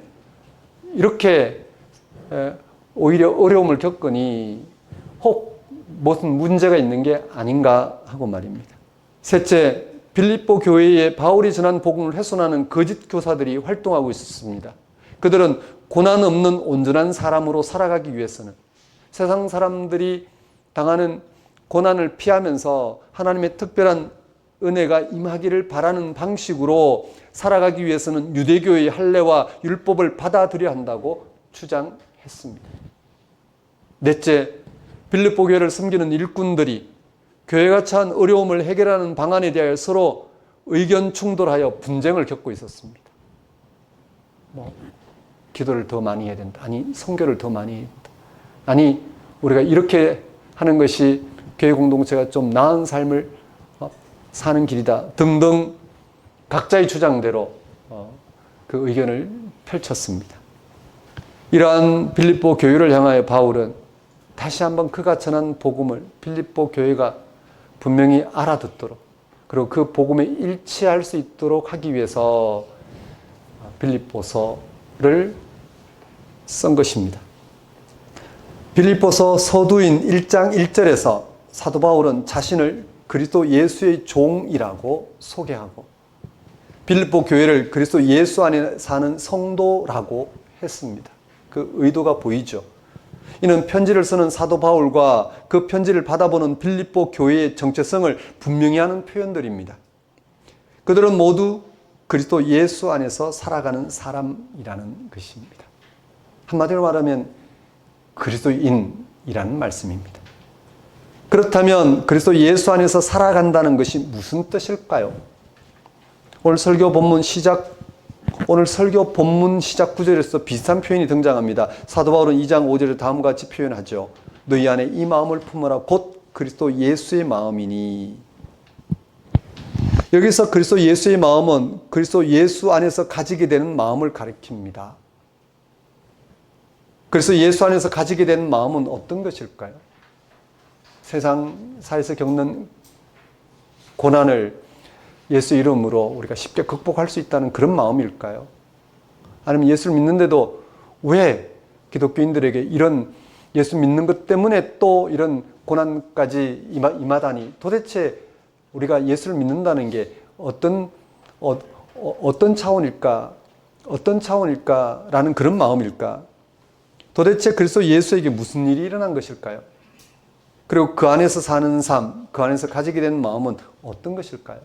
이렇게 오히려 어려움을 겪으니 혹 무슨 문제가 있는 게 아닌가 하고 말입니다. 셋째, 빌립보 교회에 바울이 전한 복음을 훼손하는 거짓 교사들이 활동하고 있었습니다. 그들은 고난 없는 온전한 사람으로 살아가기 위해서는 세상 사람들이 당하는 고난을 피하면서 하나님의 특별한 은혜가 임하기를 바라는 방식으로 살아가기 위해서는 유대교의 할례와 율법을 받아들여야 한다고 주장했습니다. 넷째, 빌립보 교회를 섬기는 일꾼들이 교회가 처한 어려움을 해결하는 방안에 대하여 서로 의견 충돌하여 분쟁을 겪고 있었습니다. 기도를 더 많이 해야 된다. 아니, 선교를 더 많이 해야 된다. 아니, 우리가 이렇게 하는 것이 교회 공동체가 좀 나은 삶을 사는 길이다. 등등 각자의 주장대로 그 의견을 펼쳤습니다. 이러한 빌립보 교회를 향하여 바울은 다시 한번 그가 전한 복음을 빌립보 교회가 분명히 알아듣도록 그리고 그 복음에 일치할 수 있도록 하기 위해서 빌립보서를 쓴 것입니다. 빌립보서 서두인 1장 1절에서 사도 바울은 자신을 그리스도 예수의 종이라고 소개하고 빌립보 교회를 그리스도 예수 안에 사는 성도라고 했습니다. 그 의도가 보이죠. 이는 편지를 쓰는 사도 바울과 그 편지를 받아보는 빌립보 교회의 정체성을 분명히 하는 표현들입니다. 그들은 모두 그리스도 예수 안에서 살아가는 사람이라는 것입니다. 한마디로 말하면 그리스도인이라는 말씀입니다. 그렇다면 그리스도 예수 안에서 살아간다는 것이 무슨 뜻일까요? 오늘 설교 본문 시작 구절에서 비슷한 표현이 등장합니다. 사도 바울은 2장 5절에 다음과 같이 표현하죠. 너희 안에 이 마음을 품어라 곧 그리스도 예수의 마음이니. 여기서 그리스도 예수의 마음은 그리스도 예수 안에서 가지게 되는 마음을 가리킵니다. 그래서 예수 안에서 가지게 되는 마음은 어떤 것일까요? 세상사에서 겪는 고난을 예수 이름으로 우리가 쉽게 극복할 수 있다는 그런 마음일까요? 아니면 예수를 믿는데도 왜 기독교인들에게 이런 예수 믿는 것 때문에 또 이런 고난까지 임하다니, 도대체 우리가 예수를 믿는다는 게 어떤 차원일까라는 그런 마음일까? 도대체 그리스도 예수에게 무슨 일이 일어난 것일까요? 그리고 그 안에서 사는 삶, 그 안에서 가지게 되는 마음은 어떤 것일까요?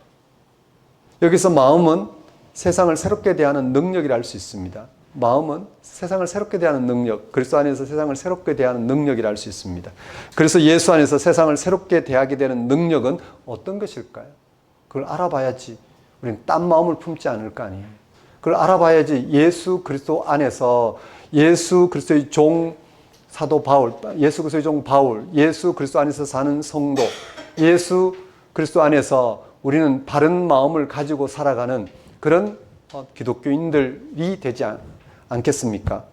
여기서 마음은 세상을 새롭게 대하는 능력이라 할 수 있습니다. 마음은 세상을 새롭게 대하는 능력, 그리스도 안에서 세상을 새롭게 대하는 능력이라 할 수 있습니다. 그래서 예수 안에서 세상을 새롭게 대하게 되는 능력은 어떤 것일까요? 그걸 알아봐야지 우리는 딴 마음을 품지 않을 거 아니에요. 그걸 알아봐야지 예수 그리스도 안에서 예수 그리스도의 종 사도 바울, 예수 그리스도의 종 바울, 예수 그리스도 안에서 사는 성도, 예수 그리스도 안에서 우리는 바른 마음을 가지고 살아가는 그런 기독교인들이 되지 않겠습니까?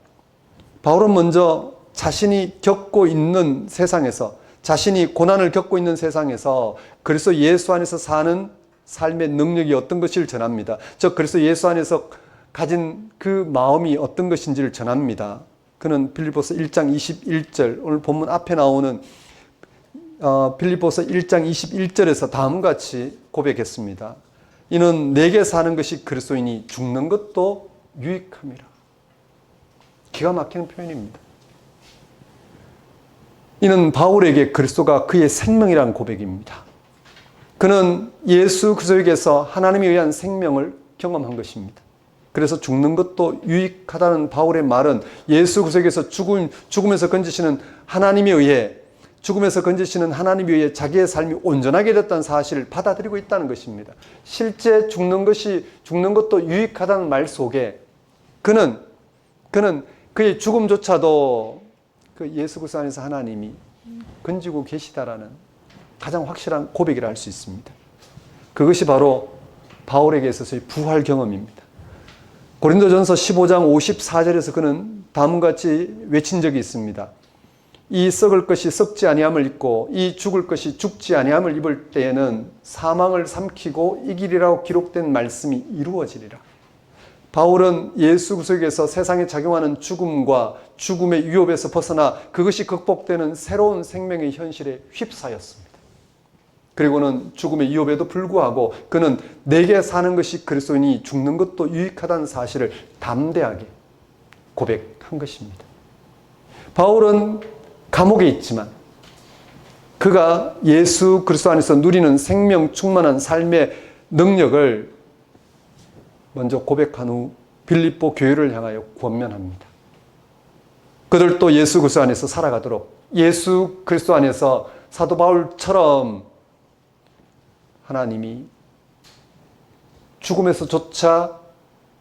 바울은 먼저 자신이 겪고 있는 세상에서, 자신이 고난을 겪고 있는 세상에서 그리스도 예수 안에서 사는 삶의 능력이 어떤 것을 전합니다. 즉 그리스도 예수 안에서 가진 그 마음이 어떤 것인지를 전합니다. 그는 빌립보서 1장 21절, 오늘 본문 앞에 나오는 빌립보서 1장 21절에서 다음과 같이 고백했습니다. 이는 내게 사는 것이 그리스도이니 죽는 것도 유익함이라. 기가 막히는 표현입니다. 이는 바울에게 그리스도가 그의 생명이라는 고백입니다. 그는 예수 그리스도에게서 하나님에 의한 생명을 경험한 것입니다. 그래서 죽는 것도 유익하다는 바울의 말은 예수 그리스도에게서 죽음에서 건지시는 하나님에 의해, 죽음에서 건지시는 하나님에 의해 자기의 삶이 온전하게 됐다는 사실을 받아들이고 있다는 것입니다. 실제 죽는 것도 유익하다는 말 속에 그는 그의 죽음조차도 그 예수 그리스도 안에서 하나님이 건지고 계시다라는 가장 확실한 고백이라 할 수 있습니다. 그것이 바로 바울에게 있어서의 부활 경험입니다. 고린도전서 15장 54절에서 그는 다음과 같이 외친 적이 있습니다. 이 썩을 것이 썩지 아니함을 입고 이 죽을 것이 죽지 아니함을 입을 때에는 사망을 삼키고 이기리라고 기록된 말씀이 이루어지리라. 바울은 예수 그리스도에게서 세상에 작용하는 죽음과 죽음의 위협에서 벗어나 그것이 극복되는 새로운 생명의 현실에 휩싸였습니다. 그리고는 죽음의 위협에도 불구하고 그는 내게 사는 것이 그리스도이니 죽는 것도 유익하다는 사실을 담대하게 고백한 것입니다. 바울은 감옥에 있지만 그가 예수 그리스도 안에서 누리는 생명 충만한 삶의 능력을 먼저 고백한 후 빌립보 교회를 향하여 권면합니다. 그들도 예수 그리스도 안에서 살아가도록, 예수 그리스도 안에서 사도 바울처럼 하나님이 죽음에서조차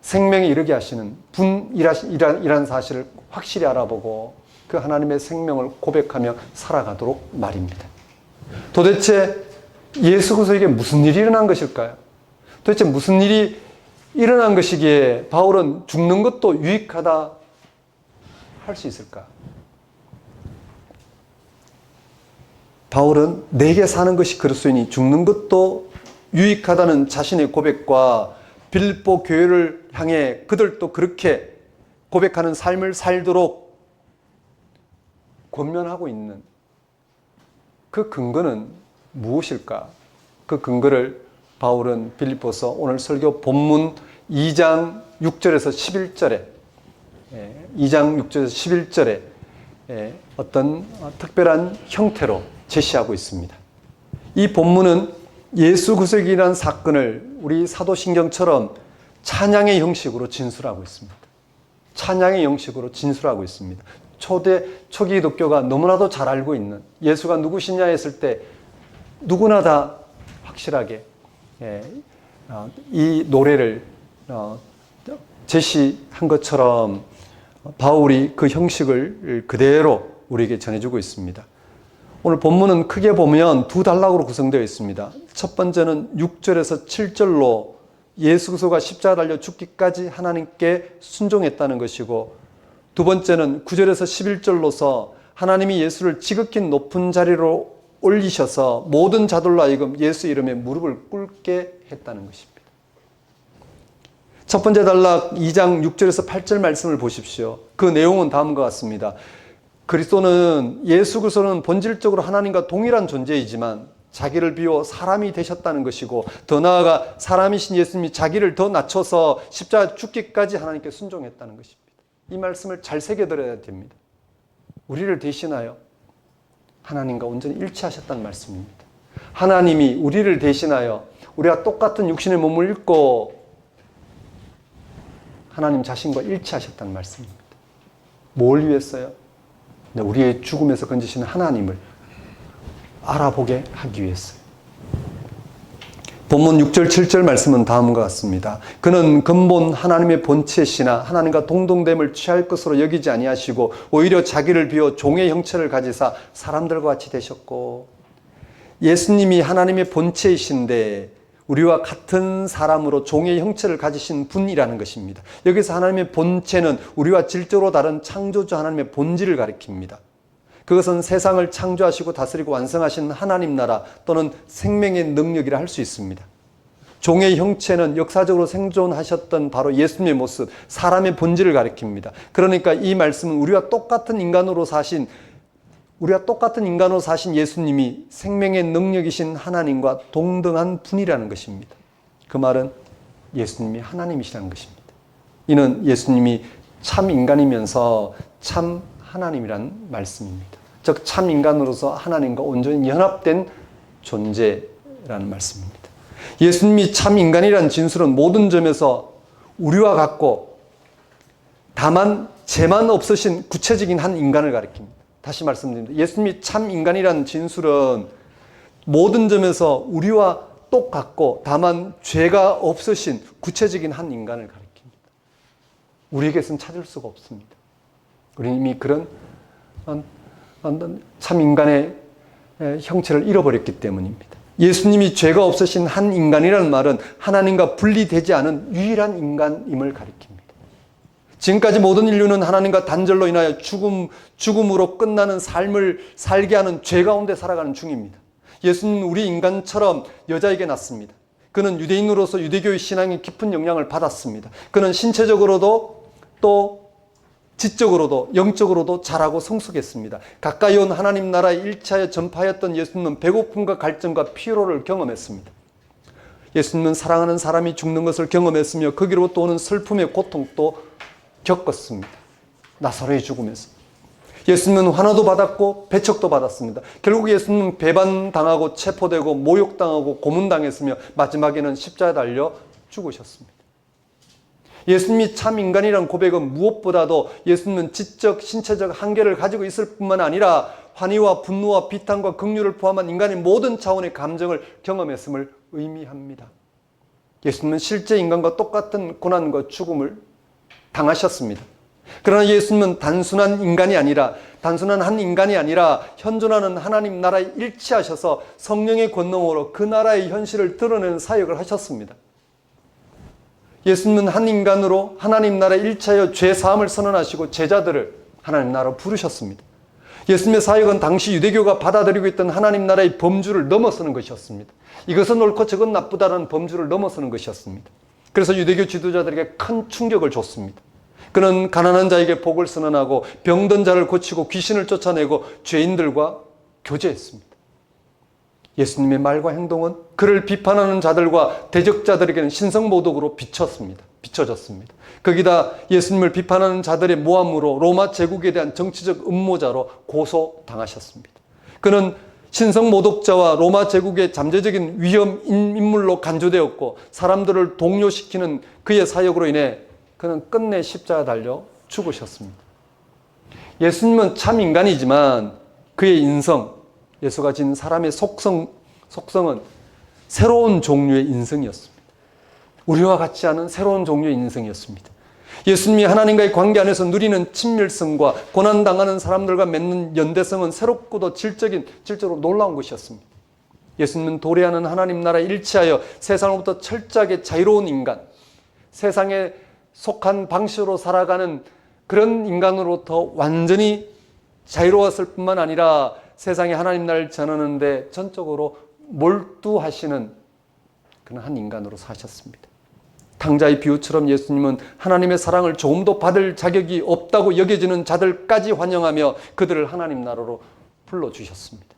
생명에 이르게 하시는 분이라는 사실을 확실히 알아보고 그 하나님의 생명을 고백하며 살아가도록 말입니다. 도대체 예수 그리스도에게 무슨 일이 일어난 것일까요? 도대체 무슨 일이 일어난 것이기에 바울은 죽는 것도 유익하다 할 수 있을까? 바울은 내게 사는 것이 그리스도이니 죽는 것도 유익하다는 자신의 고백과 빌립보 교회를 향해 그들도 그렇게 고백하는 삶을 살도록 권면하고 있는 그 근거는 무엇일까? 그 근거를 바울은 빌립보서 오늘 설교 본문 2장 6절에서 11절에 2장 6절에서 11절에 어떤 특별한 형태로 제시하고 있습니다. 이 본문은 예수 그리스도라는 사건을 우리 사도신경처럼 찬양의 형식으로 진술하고 있습니다. 찬양의 형식으로 진술하고 있습니다. 초기 기독교가 너무나도 잘 알고 있는 예수가 누구시냐 했을 때 누구나 다 확실하게 이 노래를 제시한 것처럼 바울이 그 형식을 그대로 우리에게 전해주고 있습니다. 오늘 본문은 크게 보면 두 단락으로 구성되어 있습니다. 첫 번째는 6절에서 7절로 예수 그리스도가 십자가 달려 죽기까지 하나님께 순종했다는 것이고, 두 번째는 9절에서 11절로서 하나님이 예수를 지극히 높은 자리로 올리셔서 모든 자들로 하여금 예수 이름에 무릎을 꿇게 했다는 것입니다. 첫 번째 단락 2장 6절에서 8절 말씀을 보십시오. 그 내용은 다음과 같습니다. 예수 그리스도는 본질적으로 하나님과 동일한 존재이지만 자기를 비워 사람이 되셨다는 것이고, 더 나아가 사람이신 예수님이 자기를 더 낮춰서 십자가 죽기까지 하나님께 순종했다는 것입니다. 이 말씀을 잘 새겨들어야 됩니다. 우리를 대신하여 하나님과 온전히 일치하셨다는 말씀입니다. 하나님이 우리를 대신하여 우리가 똑같은 육신의 몸을 입고 하나님 자신과 일치하셨다는 말씀입니다. 뭘 위해서요? 우리의 죽음에서 건지시는 하나님을 알아보게 하기 위해서요. 본문 6절 7절 말씀은 다음과 같습니다. 그는 근본 하나님의 본체시나 하나님과 동등됨을 취할 것으로 여기지 아니하시고 오히려 자기를 비워 종의 형체를 가지사 사람들과 같이 되셨고, 예수님이 하나님의 본체이신데 우리와 같은 사람으로 종의 형체를 가지신 분이라는 것입니다. 여기서 하나님의 본체는 우리와 질적으로 다른 창조주 하나님의 본질을 가리킵니다. 그것은 세상을 창조하시고 다스리고 완성하신 하나님 나라 또는 생명의 능력이라 할 수 있습니다. 종의 형체는 역사적으로 생존하셨던 바로 예수님의 모습, 사람의 본질을 가리킵니다. 그러니까 이 말씀은 우리와 똑같은 인간으로 사신 예수님이 생명의 능력이신 하나님과 동등한 분이라는 것입니다. 그 말은 예수님이 하나님이시라는 것입니다. 이는 예수님이 참 인간이면서 참 하나님이라는 말씀입니다. 즉 참 인간으로서 하나님과 온전히 연합된 존재라는 말씀입니다. 예수님이 참 인간이라는 진술은 모든 점에서 우리와 같고 다만 죄만 없으신 구체적인 한 인간을 가리킵니다. 다시 말씀드립니다. 예수님이 참 인간이라는 진술은 모든 점에서 우리와 똑같고 다만 죄가 없으신 구체적인 한 인간을 가리킵니다. 우리에게서는 찾을 수가 없습니다. 우리는 이미 그런 참 인간의 형체를 잃어버렸기 때문입니다. 예수님이 죄가 없으신 한 인간이라는 말은 하나님과 분리되지 않은 유일한 인간임을 가리킵니다. 지금까지 모든 인류는 하나님과 단절로 인하여 죽음으로 끝나는 삶을 살게 하는 죄 가운데 살아가는 중입니다. 예수님은 우리 인간처럼 여자에게 낳습니다. 그는 유대인으로서 유대교의 신앙에 깊은 영향을 받았습니다. 그는 신체적으로도 또 지적으로도 영적으로도 자라고 성숙했습니다. 가까이 온 하나님 나라에 일치하여 전파하였던 예수님은 배고픔과 갈증과 피로를 경험했습니다. 예수님은 사랑하는 사람이 죽는 것을 경험했으며 거기로부터 오는 슬픔의 고통도 겪었습니다. 나사로의 죽음에서. 예수님은 환호도 받았고 배척도 받았습니다. 결국 예수님은 배반당하고 체포되고 모욕당하고 고문당했으며 마지막에는 십자가에 달려 죽으셨습니다. 예수님이 참 인간이라는 고백은 무엇보다도 예수님은 지적, 신체적 한계를 가지고 있을 뿐만 아니라 환희와 분노와 비탄과 긍휼을 포함한 인간의 모든 차원의 감정을 경험했음을 의미합니다. 예수님은 실제 인간과 똑같은 고난과 죽음을 당하셨습니다. 그러나 예수님은 단순한 한 인간이 아니라 현존하는 하나님 나라에 일치하셔서 성령의 권능으로 그 나라의 현실을 드러내는 사역을 하셨습니다. 예수님은 한 인간으로 하나님 나라에 일치하여 죄 사함을 선언하시고 제자들을 하나님 나라로 부르셨습니다. 예수님의 사역은 당시 유대교가 받아들이고 있던 하나님 나라의 범주를 넘어서는 것이었습니다. 이것은 옳고 저건 나쁘다는 범주를 넘어서는 것이었습니다. 그래서 유대교 지도자들에게 큰 충격을 줬습니다. 그는 가난한 자에게 복을 선언하고 병든 자를 고치고 귀신을 쫓아내고 죄인들과 교제했습니다. 예수님의 말과 행동은 그를 비판하는 자들과 대적자들에게는 신성모독으로 비춰졌습니다. 거기다 예수님을 비판하는 자들의 모함으로 로마 제국에 대한 정치적 음모자로 고소당하셨습니다. 그는 신성모독자와 로마 제국의 잠재적인 위험 인물로 간주되었고 사람들을 동요시키는 그의 사역으로 인해 그는 끝내 십자가에 달려 죽으셨습니다. 예수님은 참 인간이지만 그의 인성, 예수가 진 사람의 속성은 새로운 종류의 인성이었습니다. 우리와 같지 않은 새로운 종류의 인성이었습니다. 예수님이 하나님과의 관계 안에서 누리는 친밀성과 고난당하는 사람들과 맺는 연대성은 새롭고도 질적으로 놀라운 것이었습니다. 예수님은 도래하는 하나님 나라에 일치하여 세상으로부터 철저하게 자유로운 인간, 세상에 속한 방식으로 살아가는 그런 인간으로부터 완전히 자유로웠을 뿐만 아니라 세상에 하나님 나라를 전하는데 전적으로 몰두하시는 그런 한 인간으로 사셨습니다. 탕자의 비유처럼 예수님은 하나님의 사랑을 조금도 받을 자격이 없다고 여겨지는 자들까지 환영하며 그들을 하나님 나라로 불러주셨습니다.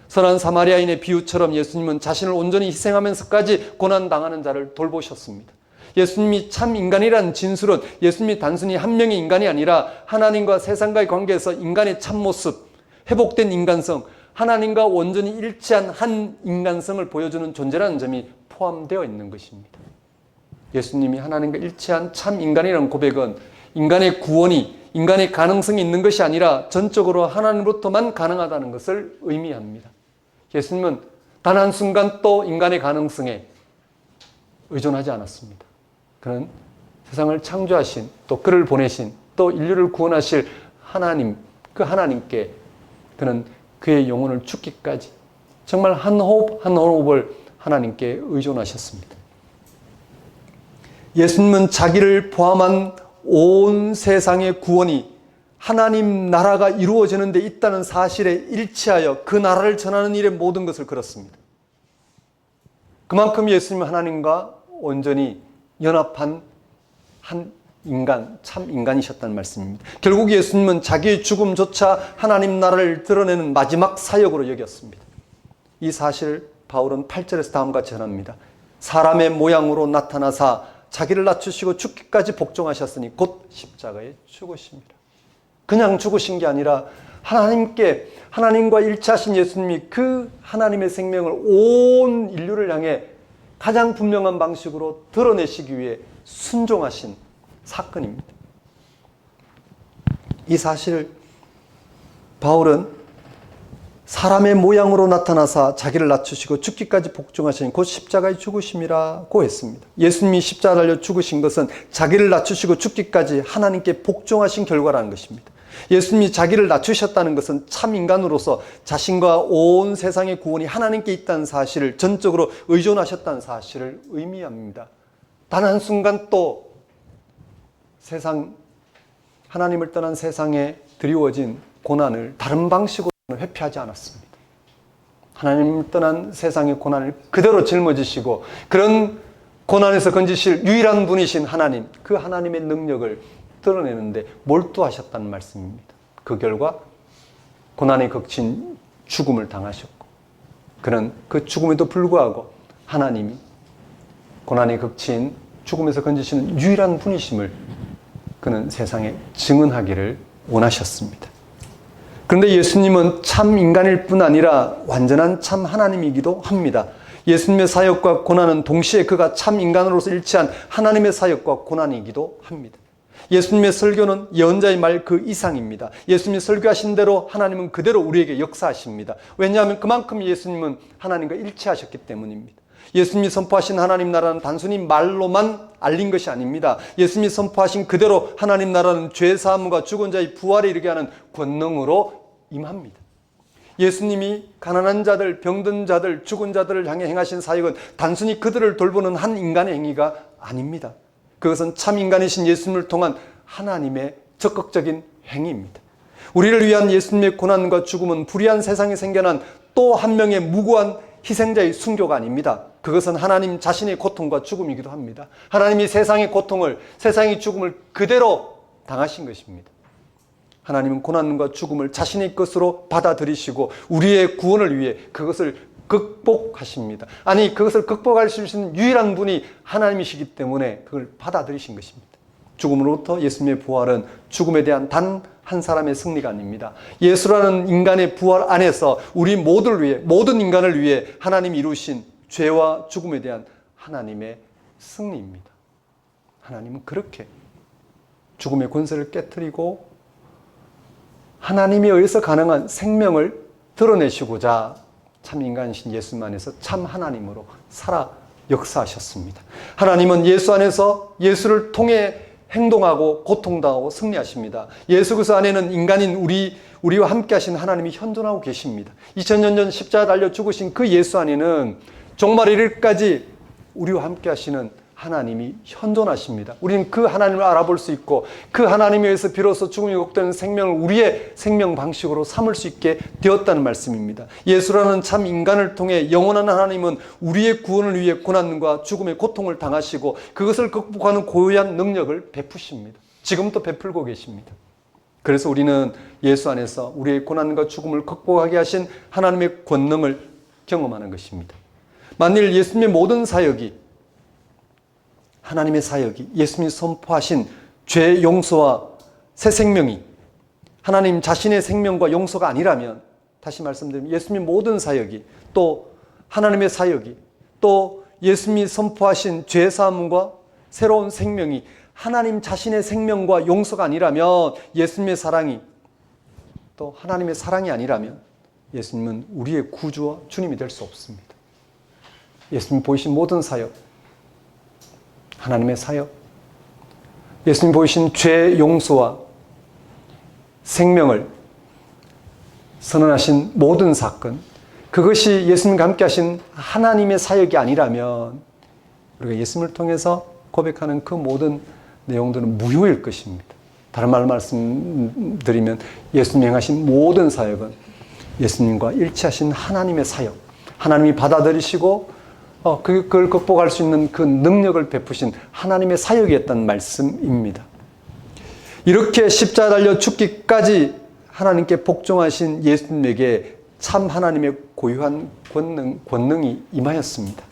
선한 사마리아인의 비유처럼 예수님은 자신을 온전히 희생하면서까지 고난당하는 자를 돌보셨습니다. 예수님이 참 인간이라는 진술은 예수님이 단순히 한 명의 인간이 아니라 하나님과 세상과의 관계에서 인간의 참모습, 회복된 인간성, 하나님과 온전히 일치한 한 인간성을 보여주는 존재라는 점이 포함되어 있는 것입니다. 예수님이 하나님과 일치한 참 인간이라는 고백은 인간의 구원이, 인간의 가능성이 있는 것이 아니라 전적으로 하나님으로부터만 가능하다는 것을 의미합니다. 예수님은 단 한순간 또 인간의 가능성에 의존하지 않았습니다. 그는 세상을 창조하신, 또 그를 보내신, 또 인류를 구원하실 하나님, 그 하나님께 그는 그의 영혼을 죽기까지 정말 한 호흡 한 호흡을 하나님께 의존하셨습니다. 예수님은 자기를 포함한 온 세상의 구원이 하나님 나라가 이루어지는 데 있다는 사실에 일치하여 그 나라를 전하는 일에 모든 것을 걸었습니다. 그만큼 예수님은 하나님과 온전히 연합한 한 인간, 참 인간이셨다는 말씀입니다. 결국 예수님은 자기의 죽음조차 하나님 나라를 드러내는 마지막 사역으로 여겼습니다. 이 사실을 바울은 8절에서 다음과 같이 전합니다. 사람의 모양으로 나타나사 자기를 낮추시고 죽기까지 복종하셨으니 곧 십자가에 죽으십니다. 그냥 죽으신 게 아니라 하나님과 일치하신 예수님이 그 하나님의 생명을 온 인류를 향해 가장 분명한 방식으로 드러내시기 위해 순종하신 사건입니다. 이 사실을 바울은 사람의 모양으로 나타나사 자기를 낮추시고 죽기까지 복종하시니 곧 십자가에 죽으심이라고 했습니다. 예수님이 십자가 달려 죽으신 것은 자기를 낮추시고 죽기까지 하나님께 복종하신 결과라는 것입니다. 예수님이 자기를 낮추셨다는 것은 참 인간으로서 자신과 온 세상의 구원이 하나님께 있다는 사실을 전적으로 의존하셨다는 사실을 의미합니다. 단 한순간 또 하나님을 떠난 세상에 드리워진 고난을 다른 방식으로 회피하지 않았습니다. 하나님을 떠난 세상의 고난을 그대로 짊어지시고 그런 고난에서 건지실 유일한 분이신 하나님, 그 하나님의 능력을 드러내는데 몰두하셨다는 말씀입니다. 그 결과 고난에 걷힌 죽음을 당하셨고 그는 그 죽음에도 불구하고 하나님이 고난에 걷힌 죽음에서 건지시는 유일한 분이심을 그는 세상에 증언하기를 원하셨습니다. 그런데 예수님은 참 인간일 뿐 아니라 완전한 참 하나님이기도 합니다. 예수님의 사역과 고난은 동시에 그가 참 인간으로서 일치한 하나님의 사역과 고난이기도 합니다. 예수님의 설교는 예언자의 말 그 이상입니다. 예수님이 설교하신 대로 하나님은 그대로 우리에게 역사하십니다. 왜냐하면 그만큼 예수님은 하나님과 일치하셨기 때문입니다. 예수님이 선포하신 하나님 나라는 단순히 말로만 알린 것이 아닙니다. 예수님이 선포하신 그대로 하나님 나라는 죄사함과 죽은 자의 부활에 이르게 하는 권능으로 임합니다. 예수님이 가난한 자들, 병든 자들, 죽은 자들을 향해 행하신 사역은 단순히 그들을 돌보는 한 인간의 행위가 아닙니다. 그것은 참 인간이신 예수님을 통한 하나님의 적극적인 행위입니다. 우리를 위한 예수님의 고난과 죽음은 불의한 세상에 생겨난 또 한 명의 무고한 희생자의 순교가 아닙니다. 그것은 하나님 자신의 고통과 죽음이기도 합니다. 하나님이 세상의 고통을, 세상의 죽음을 그대로 당하신 것입니다. 하나님은 고난과 죽음을 자신의 것으로 받아들이시고 우리의 구원을 위해 그것을 극복하십니다. 아니, 그것을 극복할 수 있는 유일한 분이 하나님이시기 때문에 그걸 받아들이신 것입니다. 죽음으로부터 예수님의 부활은 죽음에 대한 단 한 사람의 승리가 아닙니다. 예수라는 인간의 부활 안에서 우리 모두를 위해, 모든 인간을 위해 하나님이 이루신 죄와 죽음에 대한 하나님의 승리입니다. 하나님은 그렇게 죽음의 권세를 깨트리고 하나님에 의해서 가능한 생명을 드러내시고자 참 인간이신 예수님 안에서 참 하나님으로 살아 역사하셨습니다. 하나님은 예수 안에서 예수를 통해 행동하고 고통당하고 승리하십니다. 예수 그리스도 안에는 인간인 우리와 함께 하신 하나님이 현존하고 계십니다. 2000년 전 십자가 달려 죽으신 그 예수 안에는 종말의 일까지 우리와 함께 하시는 하나님이 현존하십니다. 우리는 그 하나님을 알아볼 수 있고 그 하나님에 의해서 비로소 죽음이 극복되는 생명을 우리의 생명 방식으로 삼을 수 있게 되었다는 말씀입니다. 예수라는 참 인간을 통해 영원한 하나님은 우리의 구원을 위해 고난과 죽음의 고통을 당하시고 그것을 극복하는 고유한 능력을 베푸십니다. 지금도 베풀고 계십니다. 그래서 우리는 예수 안에서 우리의 고난과 죽음을 극복하게 하신 하나님의 권능을 경험하는 것입니다. 만일 예수님의 모든 사역이 하나님의 사역이 예수님이 선포하신 죄 용서와 새 생명이 하나님 자신의 생명과 용서가 아니라면, 다시 말씀드리면 예수님의 모든 사역이, 또 하나님의 사역이, 또 예수님이 선포하신 죄 사함과 새로운 생명이 하나님 자신의 생명과 용서가 아니라면, 예수님의 사랑이 또 하나님의 사랑이 아니라면 예수님은 우리의 구주와 주님이 될 수 없습니다. 예수님 보이신 모든 사역, 하나님의 사역, 예수님 보이신 죄 용서와 생명을 선언하신 모든 사건, 그것이 예수님과 함께 하신 하나님의 사역이 아니라면 우리가 예수님을 통해서 고백하는 그 모든 내용들은 무효일 것입니다. 다른 말로 말씀드리면 예수님이 행하신 모든 사역은 예수님과 일치하신 하나님의 사역, 하나님이 받아들이시고 그걸 극복할 수 있는 그 능력을 베푸신 하나님의 사역이었다는 말씀입니다. 이렇게 십자가 달려 죽기까지 하나님께 복종하신 예수님에게 참 하나님의 고유한 권능이 임하였습니다.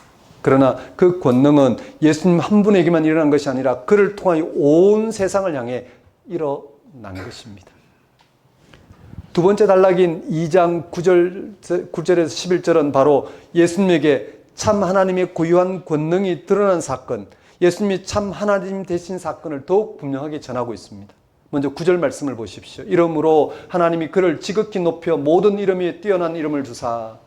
그러나 그 권능은 예수님 한 분에게만 일어난 것이 아니라 그를 통하여 온 세상을 향해 일어난 것입니다. 두 번째 단락인 2장 9절에서 11절은 바로 예수님에게 참 하나님의 고유한 권능이 드러난 사건, 예수님이 참 하나님 되신 사건을 더욱 분명하게 전하고 있습니다. 먼저 9절 말씀을 보십시오. 이름으로 하나님이 그를 지극히 높여 모든 이름 위에 뛰어난 이름을 주사.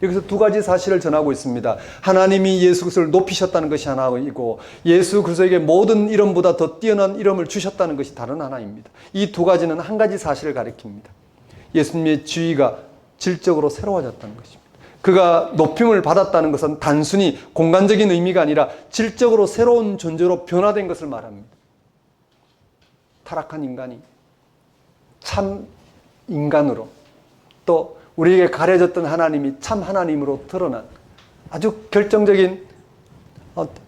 여기서 두 가지 사실을 전하고 있습니다. 하나님이 예수 그리스도를 높이셨다는 것이 하나이고, 예수 그리스도에게 모든 이름보다 더 뛰어난 이름을 주셨다는 것이 다른 하나입니다. 이 두 가지는 한 가지 사실을 가리킵니다. 예수님의 지위가 질적으로 새로워졌다는 것입니다. 그가 높임을 받았다는 것은 단순히 공간적인 의미가 아니라 질적으로 새로운 존재로 변화된 것을 말합니다. 타락한 인간이 참 인간으로, 또 우리에게 가려졌던 하나님이 참 하나님으로 드러난 아주 결정적인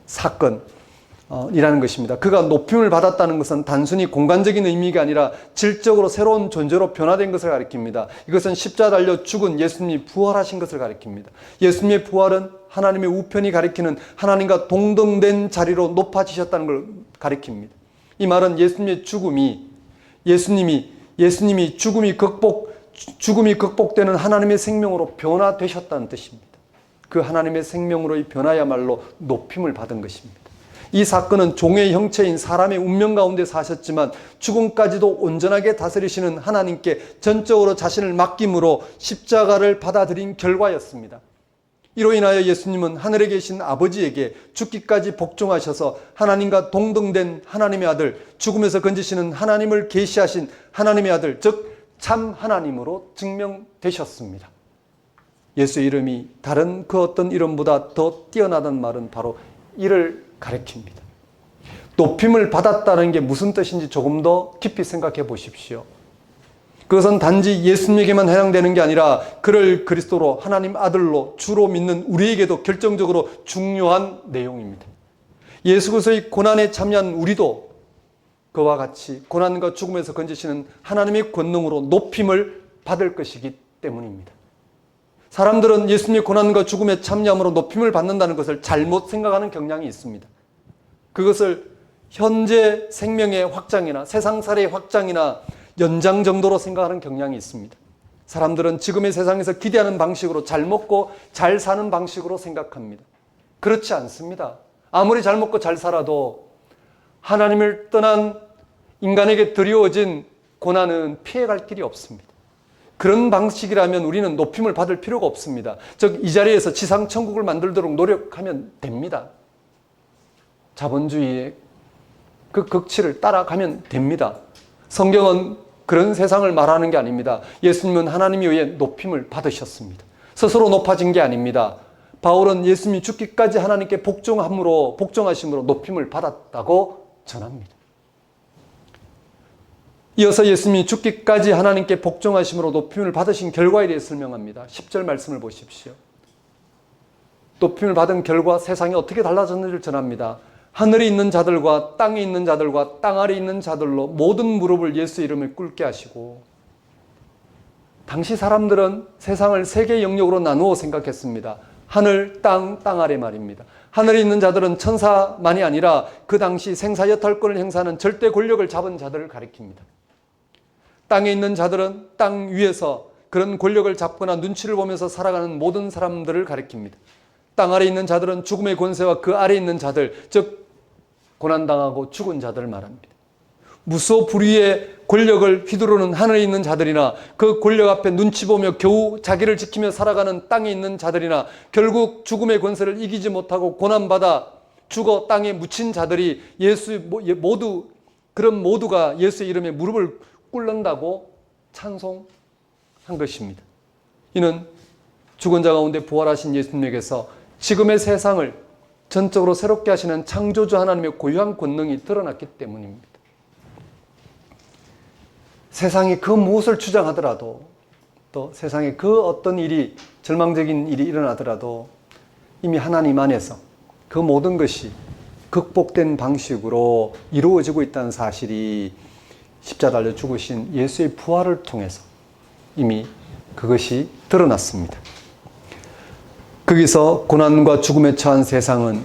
사건이라는 것입니다. 그가 높임을 받았다는 것은 단순히 공간적인 의미가 아니라 질적으로 새로운 존재로 변화된 것을 가리킵니다. 이것은 십자가 달려 죽은 예수님이 부활하신 것을 가리킵니다. 예수님의 부활은 하나님의 우편이 가리키는 하나님과 동등된 자리로 높아지셨다는 걸 가리킵니다. 이 말은 예수님의 예수님이 죽음이 극복되는 하나님의 생명으로 변화되셨다는 뜻입니다. 그 하나님의 생명으로의 변화야말로 높임을 받은 것입니다. 이 사건은 종의 형체인 사람의 운명 가운데 사셨지만 죽음까지도 온전하게 다스리시는 하나님께 전적으로 자신을 맡김으로 십자가를 받아들인 결과였습니다. 이로 인하여 예수님은 하늘에 계신 아버지에게 죽기까지 복종하셔서 하나님과 동등된 하나님의 아들, 죽음에서 건지시는 하나님을 계시하신 하나님의 아들, 즉 참 하나님으로 증명되셨습니다. 예수의 이름이 다른 그 어떤 이름보다 더 뛰어나다는 말은 바로 이를 가리킵니다. 높임을 받았다는 게 무슨 뜻인지 조금 더 깊이 생각해 보십시오. 그것은 단지 예수님에게만 해당되는 게 아니라 그를 그리스도로 하나님 아들로 주로 믿는 우리에게도 결정적으로 중요한 내용입니다. 예수 그리스도의 고난에 참여한 우리도 그와 같이 고난과 죽음에서 건지시는 하나님의 권능으로 높임을 받을 것이기 때문입니다. 사람들은 예수님의 고난과 죽음에 참여함으로 높임을 받는다는 것을 잘못 생각하는 경향이 있습니다. 그것을 현재 생명의 확장이나 세상살이의 확장이나 연장 정도로 생각하는 경향이 있습니다. 사람들은 지금의 세상에서 기대하는 방식으로 잘 먹고 잘 사는 방식으로 생각합니다. 그렇지 않습니다. 아무리 잘 먹고 잘 살아도 하나님을 떠난 인간에게 드리워진 고난은 피해갈 길이 없습니다. 그런 방식이라면 우리는 높임을 받을 필요가 없습니다. 즉, 이 자리에서 지상 천국을 만들도록 노력하면 됩니다. 자본주의의 그 극치를 따라가면 됩니다. 성경은 그런 세상을 말하는 게 아닙니다. 예수님은 하나님에 의해 높임을 받으셨습니다. 스스로 높아진 게 아닙니다. 바울은 예수님이 죽기까지 하나님께 복종하심으로 높임을 받았다고 전합니다. 이어서 예수님이 죽기까지 하나님께 복종하심으로 높임을 받으신 결과에 대해 설명합니다. 10절 말씀을 보십시오. 높임을 받은 결과 세상이 어떻게 달라졌는지를 전합니다. 하늘에 있는 자들과 땅에 있는 자들과 땅 아래에 있는 자들로 모든 무릎을 예수 이름에 꿇게 하시고, 당시 사람들은 세상을 세 개의 영역으로 나누어 생각했습니다. 하늘, 땅 아래 말입니다. 하늘에 있는 자들은 천사만이 아니라 그 당시 생사여탈권을 행사하는 절대 권력을 잡은 자들을 가리킵니다. 땅에 있는 자들은 땅 위에서 그런 권력을 잡거나 눈치를 보면서 살아가는 모든 사람들을 가리킵니다. 땅 아래에 있는 자들은 죽음의 권세와 그 아래에 있는 자들, 즉 고난당하고 죽은 자들을 말합니다. 무소불위의 권력을 휘두르는 하늘에 있는 자들이나 그 권력 앞에 눈치 보며 겨우 자기를 지키며 살아가는 땅에 있는 자들이나 결국 죽음의 권세를 이기지 못하고 고난받아 죽어 땅에 묻힌 자들이 그런 모두가 예수의 이름에 무릎을 꿇는다고 찬송한 것입니다. 이는 죽은 자 가운데 부활하신 예수님에게서 지금의 세상을 전적으로 새롭게 하시는 창조주 하나님의 고유한 권능이 드러났기 때문입니다. 세상이 그 무엇을 주장하더라도, 또 세상에 그 어떤 일이, 절망적인 일이 일어나더라도 이미 하나님 안에서 그 모든 것이 극복된 방식으로 이루어지고 있다는 사실이 십자가 달려 죽으신 예수의 부활을 통해서 이미 그것이 드러났습니다. 거기서 고난과 죽음에 처한 세상은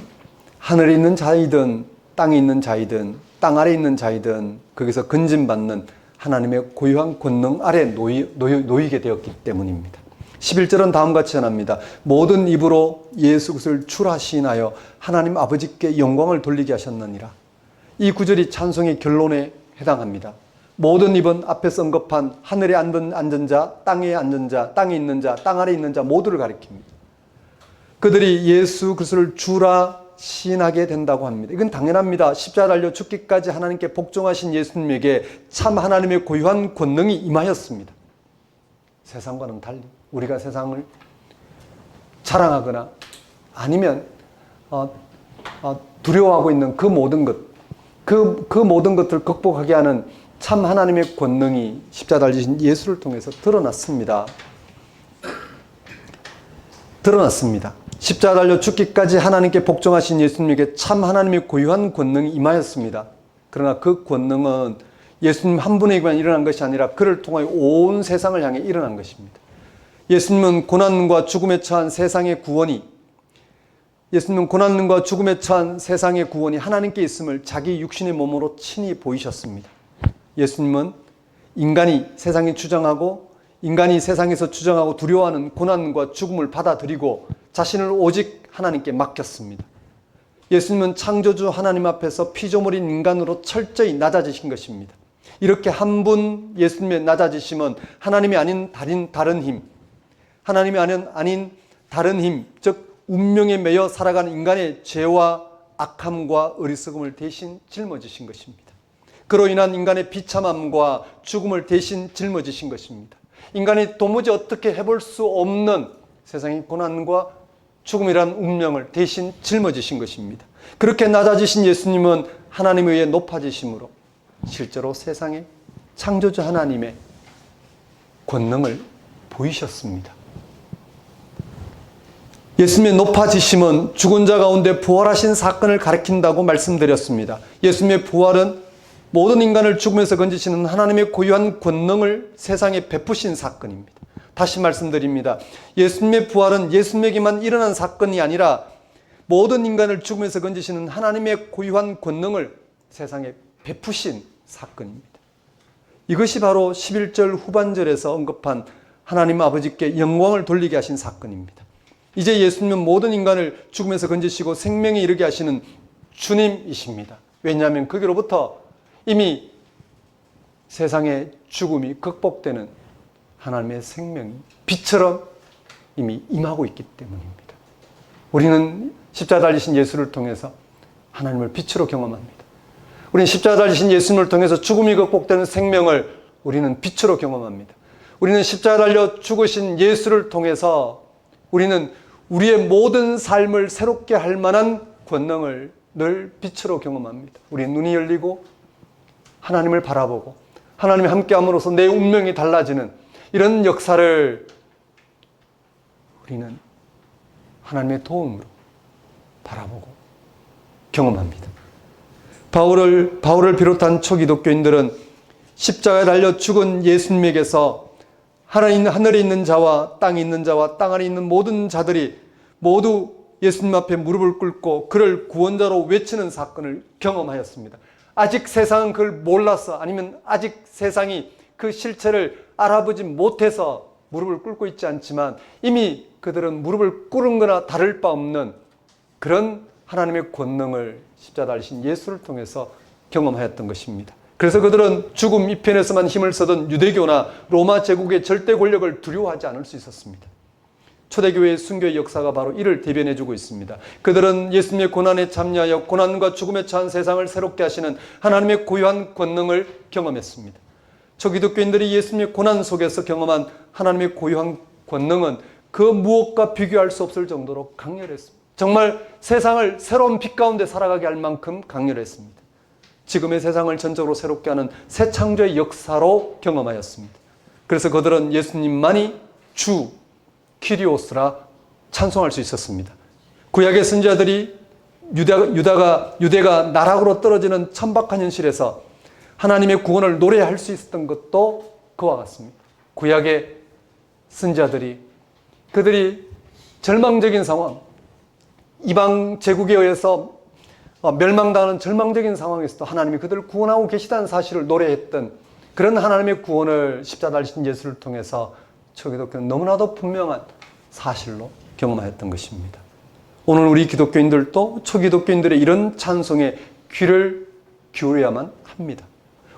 하늘에 있는 자이든 땅에 있는 자이든 땅 아래에 있는 자이든 거기서 건진받는 하나님의 고유한 권능 아래 놓이게 되었기 때문입니다. 11절은 다음과 같이 전합니다. 모든 입으로 예수 그리스도를 주라 시인하여 하나님 아버지께 영광을 돌리게 하셨느니라. 이 구절이 찬송의 결론에 해당합니다. 모든 입은 앞에서 언급한 하늘에 앉은 자, 땅에 앉은 자, 땅에 있는 자, 땅 아래에 있는 자 모두를 가리킵니다. 그들이 예수 그리스도를 주라 시인하게 된다고 합니다. 이건 당연합니다. 십자가 달려 죽기까지 하나님께 복종하신 예수님에게 참 하나님의 고유한 권능이 임하였습니다. 세상과는 달리 우리가 세상을 자랑하거나 아니면 두려워하고 있는 그 모든 것, 그 모든 것들을 극복하게 하는 참 하나님의 권능이 십자가 달리신 예수를 통해서 드러났습니다. 십자가 달려 죽기까지 하나님께 복종하신 예수님에게 참 하나님의 고유한 권능이 임하였습니다. 그러나 그 권능은 예수님 한 분에게만 일어난 것이 아니라 그를 통하여 온 세상을 향해 일어난 것입니다. 예수님은 고난과 죽음에 처한 세상의 구원이 하나님께 있음을 자기 육신의 몸으로 친히 보이셨습니다. 예수님은 인간이 세상에서 주장하고 두려워하는 고난과 죽음을 받아들이고 자신을 오직 하나님께 맡겼습니다. 예수님은 창조주 하나님 앞에서 피조물인 인간으로 철저히 낮아지신 것입니다. 이렇게 한 분 예수님의 낮아지심은 하나님이 아닌 다른 힘, 즉 운명에 매여 살아가는 인간의 죄와 악함과 어리석음을 대신 짊어지신 것입니다. 그로 인한 인간의 비참함과 죽음을 대신 짊어지신 것입니다. 인간이 도무지 어떻게 해볼 수 없는 세상의 고난과 죽음이란 운명을 대신 짊어지신 것입니다. 그렇게 낮아지신 예수님은 하나님에 의해 높아지심으로 실제로 세상에 창조주 하나님의 권능을 보이셨습니다. 예수님의 높아지심은 죽은 자 가운데 부활하신 사건을 가리킨다고 말씀드렸습니다. 예수님의 부활은 모든 인간을 죽음에서 건지시는 하나님의 고유한 권능을 세상에 베푸신 사건입니다. 다시 말씀드립니다. 예수님의 부활은 예수님에게만 일어난 사건이 아니라 모든 인간을 죽음에서 건지시는 하나님의 고유한 권능을 세상에 베푸신 사건입니다. 이것이 바로 11절 후반절에서 언급한 하나님 아버지께 영광을 돌리게 하신 사건입니다. 이제 예수님은 모든 인간을 죽음에서 건지시고 생명에 이르게 하시는 주님이십니다. 왜냐하면 거기로부터 이미 세상의 죽음이 극복되는 하나님의 생명이 빛처럼 이미 임하고 있기 때문입니다. 우리는 십자가 달리신 예수를 통해서 하나님을 빛으로 경험합니다. 우리는 십자가 달리신 예수님을 통해서 죽음이 극복되는 생명을 우리는 빛으로 경험합니다. 우리는 십자가 달려 죽으신 예수를 통해서 우리는 우리의 모든 삶을 새롭게 할 만한 권능을 늘 빛으로 경험합니다. 우리의 눈이 열리고 하나님을 바라보고 하나님이 함께함으로써 내 운명이 달라지는 이런 역사를 우리는 하나님의 도움으로 바라보고 경험합니다. 바울을 비롯한 초기독교인들은 십자가에 달려 죽은 예수님에게서 하늘에 있는 자와 땅에 있는 자와 땅 안에 있는 모든 자들이 모두 예수님 앞에 무릎을 꿇고 그를 구원자로 외치는 사건을 경험하였습니다. 아직 세상은 그걸 몰라서 아니면 아직 세상이 그 실체를 알아보지 못해서 무릎을 꿇고 있지 않지만 이미 그들은 무릎을 꿇은 거나 다를 바 없는 그런 하나님의 권능을 십자가 달리신 예수를 통해서 경험하였던 것입니다. 그래서 그들은 죽음 이편에서만 힘을 쓰던 유대교나 로마 제국의 절대 권력을 두려워하지 않을 수 있었습니다. 초대교회의 순교의 역사가 바로 이를 대변해주고 있습니다. 그들은 예수님의 고난에 참여하여 고난과 죽음에 처한 세상을 새롭게 하시는 하나님의 고유한 권능을 경험했습니다. 초기독교인들이 예수님의 고난 속에서 경험한 하나님의 고유한 권능은 그 무엇과 비교할 수 없을 정도로 강렬했습니다. 정말 세상을 새로운 빛 가운데 살아가게 할 만큼 강렬했습니다. 지금의 세상을 전적으로 새롭게 하는 새 창조의 역사로 경험하였습니다. 그래서 그들은 예수님만이 주 키리오스라 찬송할 수 있었습니다. 구약의 선지자들이 유대가 나락으로 떨어지는 천박한 현실에서 하나님의 구원을 노래할 수 있었던 것도 그와 같습니다. 구약의 선지자들이 그들이 절망적인 상황, 이방 제국에 의해서 멸망당하는 절망적인 상황에서도 하나님이 그들을 구원하고 계시다는 사실을 노래했던 그런 하나님의 구원을 십자가 달리신 예수를 통해서 초기독교는 너무나도 분명한 사실로 경험하였던 것입니다. 오늘 우리 기독교인들도 초기독교인들의 이런 찬송에 귀를 기울여야만 합니다.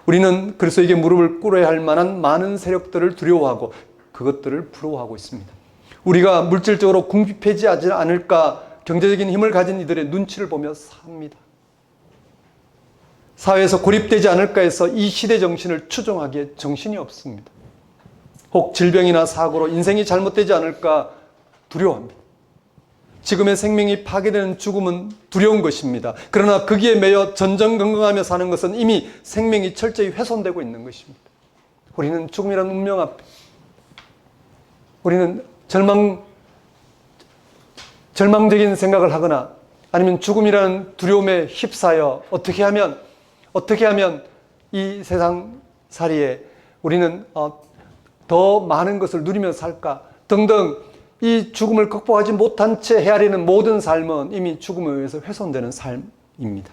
우리는 그리스도에게 무릎을 꿇어야 할 만한 많은 세력들을 두려워하고 그것들을 부러워하고 있습니다. 우리가 물질적으로 궁핍해지지 않을까 경제적인 힘을 가진 이들의 눈치를 보며 삽니다. 사회에서 고립되지 않을까 해서 이 시대 정신을 추종하기에 정신이 없습니다. 혹 질병이나 사고로 인생이 잘못되지 않을까 두려워합니다. 지금의 생명이 파괴되는 죽음은 두려운 것입니다. 그러나 거기에 매여 전전긍긍하며 사는 것은 이미 생명이 철저히 훼손되고 있는 것입니다. 우리는 죽음이라는 운명 앞에 우리는 절망적인 생각을 하거나 아니면 죽음이라는 두려움에 휩싸여 어떻게 하면 이 세상 살이에 우리는 더 많은 것을 누리며 살까 등등 이 죽음을 극복하지 못한 채 헤아리는 모든 삶은 이미 죽음에 의해서 훼손되는 삶입니다.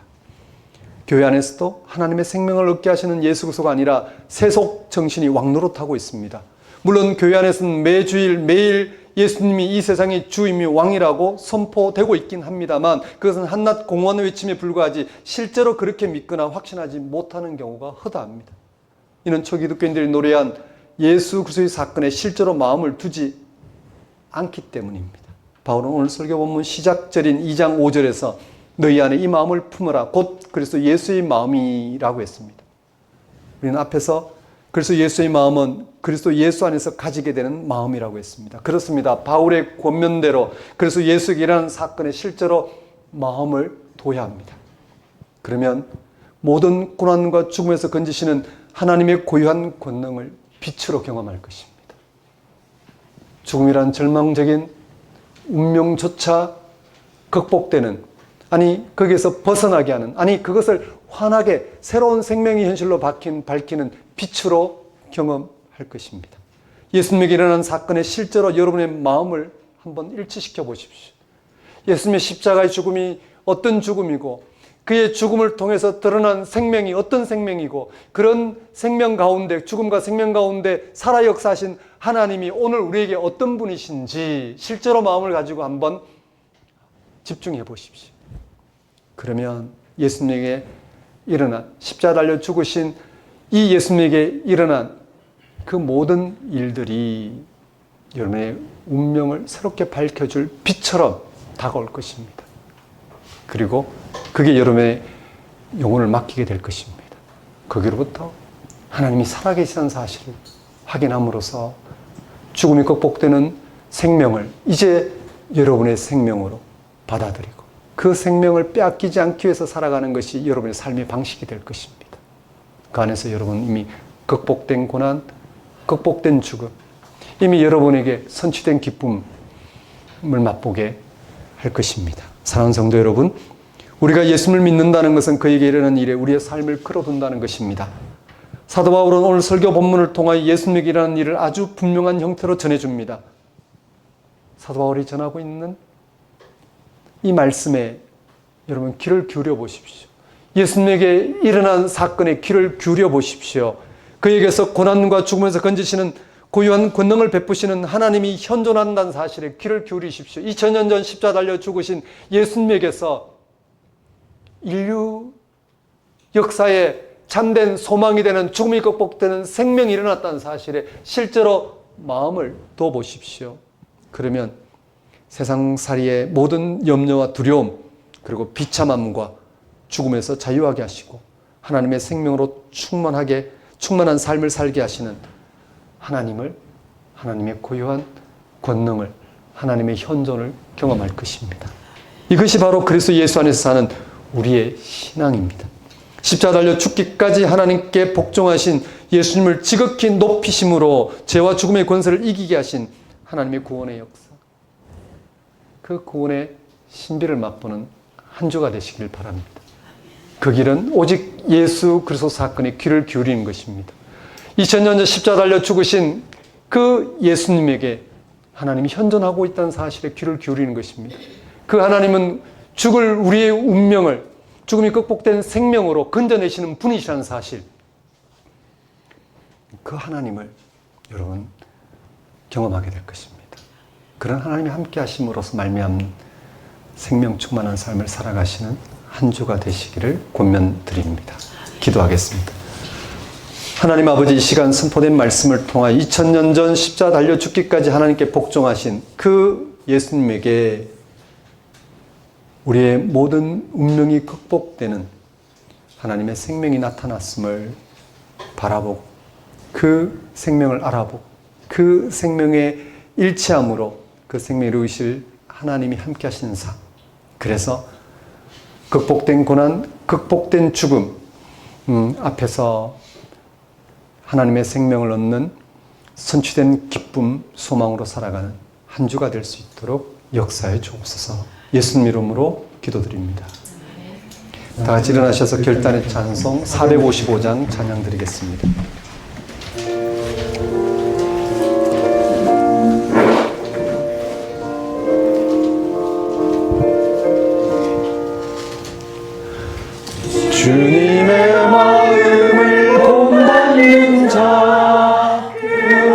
교회 안에서도 하나님의 생명을 얻게 하시는 예수 그리스도가 아니라 세속 정신이 왕노릇하고 있습니다. 물론 교회 안에서는 매주일 매일 예수님이 이 세상의 주이며 왕이라고 선포되고 있긴 합니다만 그것은 한낱 공허한 외침에 불과하지 실제로 그렇게 믿거나 확신하지 못하는 경우가 허다합니다. 이는 초기독교인들이 노래한 예수 그리스도의 사건에 실제로 마음을 두지 않기 때문입니다. 바울은 오늘 설교 본문 시작절인 2장 5절에서 너희 안에 이 마음을 품어라 곧 그리스도 예수의 마음이라고 했습니다. 우리는 앞에서 그리스도 예수의 마음은 그리스도 예수 안에서 가지게 되는 마음이라고 했습니다. 그렇습니다. 바울의 권면대로 그리스도 예수에게 일어난 사건에 실제로 마음을 둬야 합니다. 그러면 모든 고난과 죽음에서 건지시는 하나님의 고유한 권능을 빛으로 경험할 것입니다. 죽음이란 절망적인 운명조차 극복되는 거기에서 벗어나게 하는 그것을 환하게 새로운 생명의 현실로 밝히는 빛으로 경험할 것입니다. 예수님에게 일어난 사건에 실제로 여러분의 마음을 한번 일치시켜 보십시오. 예수님의 십자가의 죽음이 어떤 죽음이고 그의 죽음을 통해서 드러난 생명이 어떤 생명이고 그런 생명 가운데 죽음과 생명 가운데 살아 역사하신 하나님이 오늘 우리에게 어떤 분이신지 실제로 마음을 가지고 한번 집중해 보십시오. 그러면 예수님에게 일어난 십자가 달려 죽으신 이 예수님에게 일어난 그 모든 일들이 여러분의 운명을 새롭게 밝혀줄 빛처럼 다가올 것입니다. 그리고 그게 여러분의 영혼을 맡기게 될 것입니다. 거기로부터 하나님이 살아계시다는 사실을 확인함으로써 죽음이 극복되는 생명을 이제 여러분의 생명으로 받아들이고 그 생명을 빼앗기지 않기 위해서 살아가는 것이 여러분의 삶의 방식이 될 것입니다. 그 안에서 여러분 이미 극복된 고난, 극복된 죽음, 이미 여러분에게 선취된 기쁨을 맛보게 할 것입니다. 사랑하는 성도 여러분, 우리가 예수를 믿는다는 것은 그에게 일어나는 일에 우리의 삶을 끌어둔다는 것입니다. 사도 바울은 오늘 설교 본문을 통하여 예수님에게 일어나는 일을 아주 분명한 형태로 전해줍니다. 사도 바울이 전하고 있는 이 말씀에 여러분 귀를 기울여 보십시오. 예수님에게 일어난 사건에 귀를 기울여 보십시오. 그에게서 고난과 죽음에서 건지시는 고유한 권능을 베푸시는 하나님이 현존한다는 사실에 귀를 기울이십시오. 2000년 전 십자가 달려 죽으신 예수님에게서 인류 역사에 참된 소망이 되는 죽음이 극복되는 생명이 일어났다는 사실에 실제로 마음을 둬 보십시오. 그러면 세상살이의 모든 염려와 두려움 그리고 비참함과 죽음에서 자유하게 하시고 하나님의 생명으로 충만한 삶을 살게 하시는 하나님을, 하나님의 고유한 권능을, 하나님의 현존을 경험할 것입니다. 이것이 바로 그리스도 예수 안에서 사는 우리의 신앙입니다. 십자가 달려 죽기까지 하나님께 복종하신 예수님을 지극히 높이심으로 죄와 죽음의 권세를 이기게 하신 하나님의 구원의 역사, 그 구원의 신비를 맛보는 한 주가 되시길 바랍니다. 그 길은 오직 예수 그리스도 사건에 귀를 기울이는 것입니다. 2000년 전 십자가 달려 죽으신 그 예수님에게 하나님이 현존하고 있다는 사실에 귀를 기울이는 것입니다. 그 하나님은 죽을 우리의 운명을 죽음이 극복된 생명으로 건져내시는 분이시라는 사실, 그 하나님을 여러분 경험하게 될 것입니다. 그런 하나님이 함께 하심으로써 말미암는 생명 충만한 삶을 살아가시는 한 주가 되시기를 권면드립니다. 기도하겠습니다. 하나님 아버지, 이 시간 선포된 말씀을 통하여 2000년 전 십자가 달려 죽기까지 하나님께 복종하신 그 예수님에게 우리의 모든 운명이 극복되는 하나님의 생명이 나타났음을 바라보고 그 생명을 알아보고 그 생명의 일치함으로 그 생명을 이루실 하나님이 함께 하시는 삶, 그래서 극복된 고난, 극복된 죽음 앞에서 하나님의 생명을 얻는 선취된 기쁨, 소망으로 살아가는 한 주가 될 수 있도록 역사해 주옵소서. 예수님 이름으로 기도드립니다. 다 같이 일어나셔서 결단의 찬송 455장 찬양 드리겠습니다. 주님의 마음을 본받는 자, 그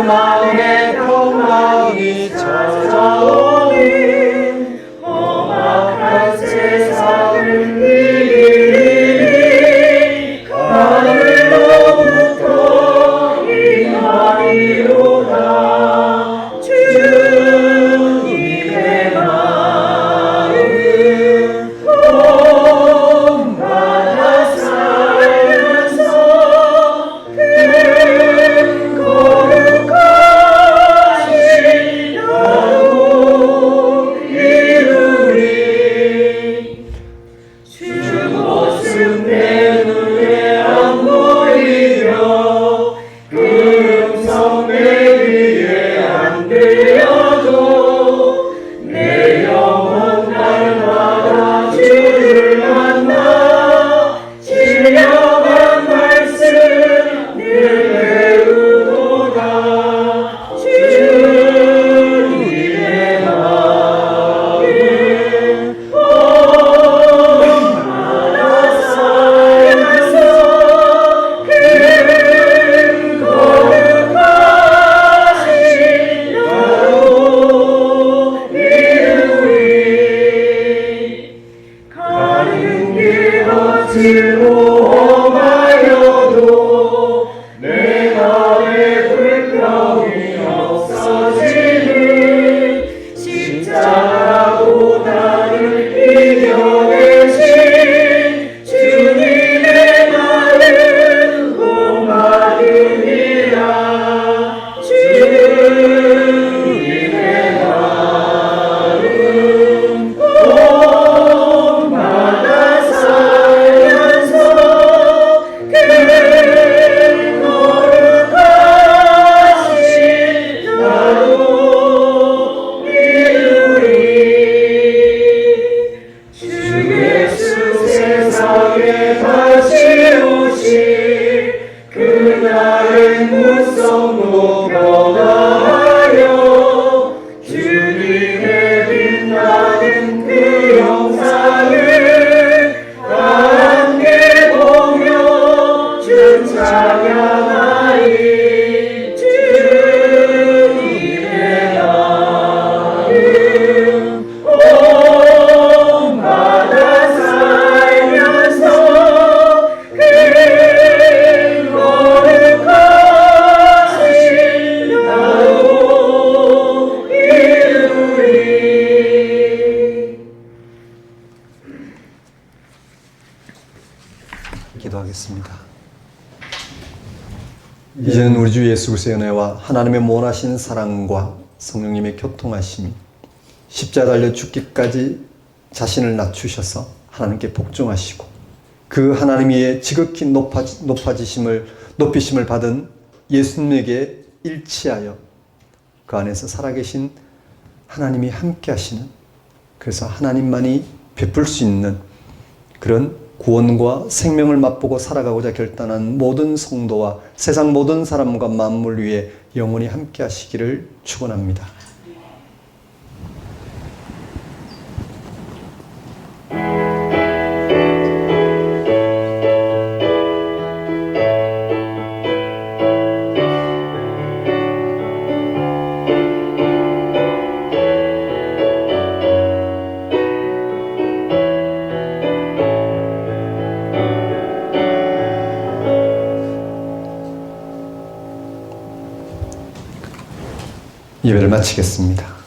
마음에 평강이 찾아오니 험악한 세상을 이기리 하늘로부터 임하니 그날의 무성 높여가며 주님의 빛나는 그 영상을 함께 보며 주 찬양하리. 주님의 나름 온받아 살면서 그 거룩하신다고 이루리. 기도하겠습니다. 이제는 우리 주 예수 그리스도의 은혜와 하나님의 모나신 사랑과 성령님의 교통하심이 십자가 달려 죽기까지 자신을 낮추셔서 하나님께 복종하시고 그 하나님 위에 지극히 높이심을 받은 예수님에게 일치하여 그 안에서 살아계신 하나님이 함께 하시는, 그래서 하나님만이 베풀 수 있는 그런 구원과 생명을 맛보고 살아가고자 결단한 모든 성도와 세상 모든 사람과 만물 위에 영원히 함께 하시기를 축원합니다. 예배를 마치겠습니다.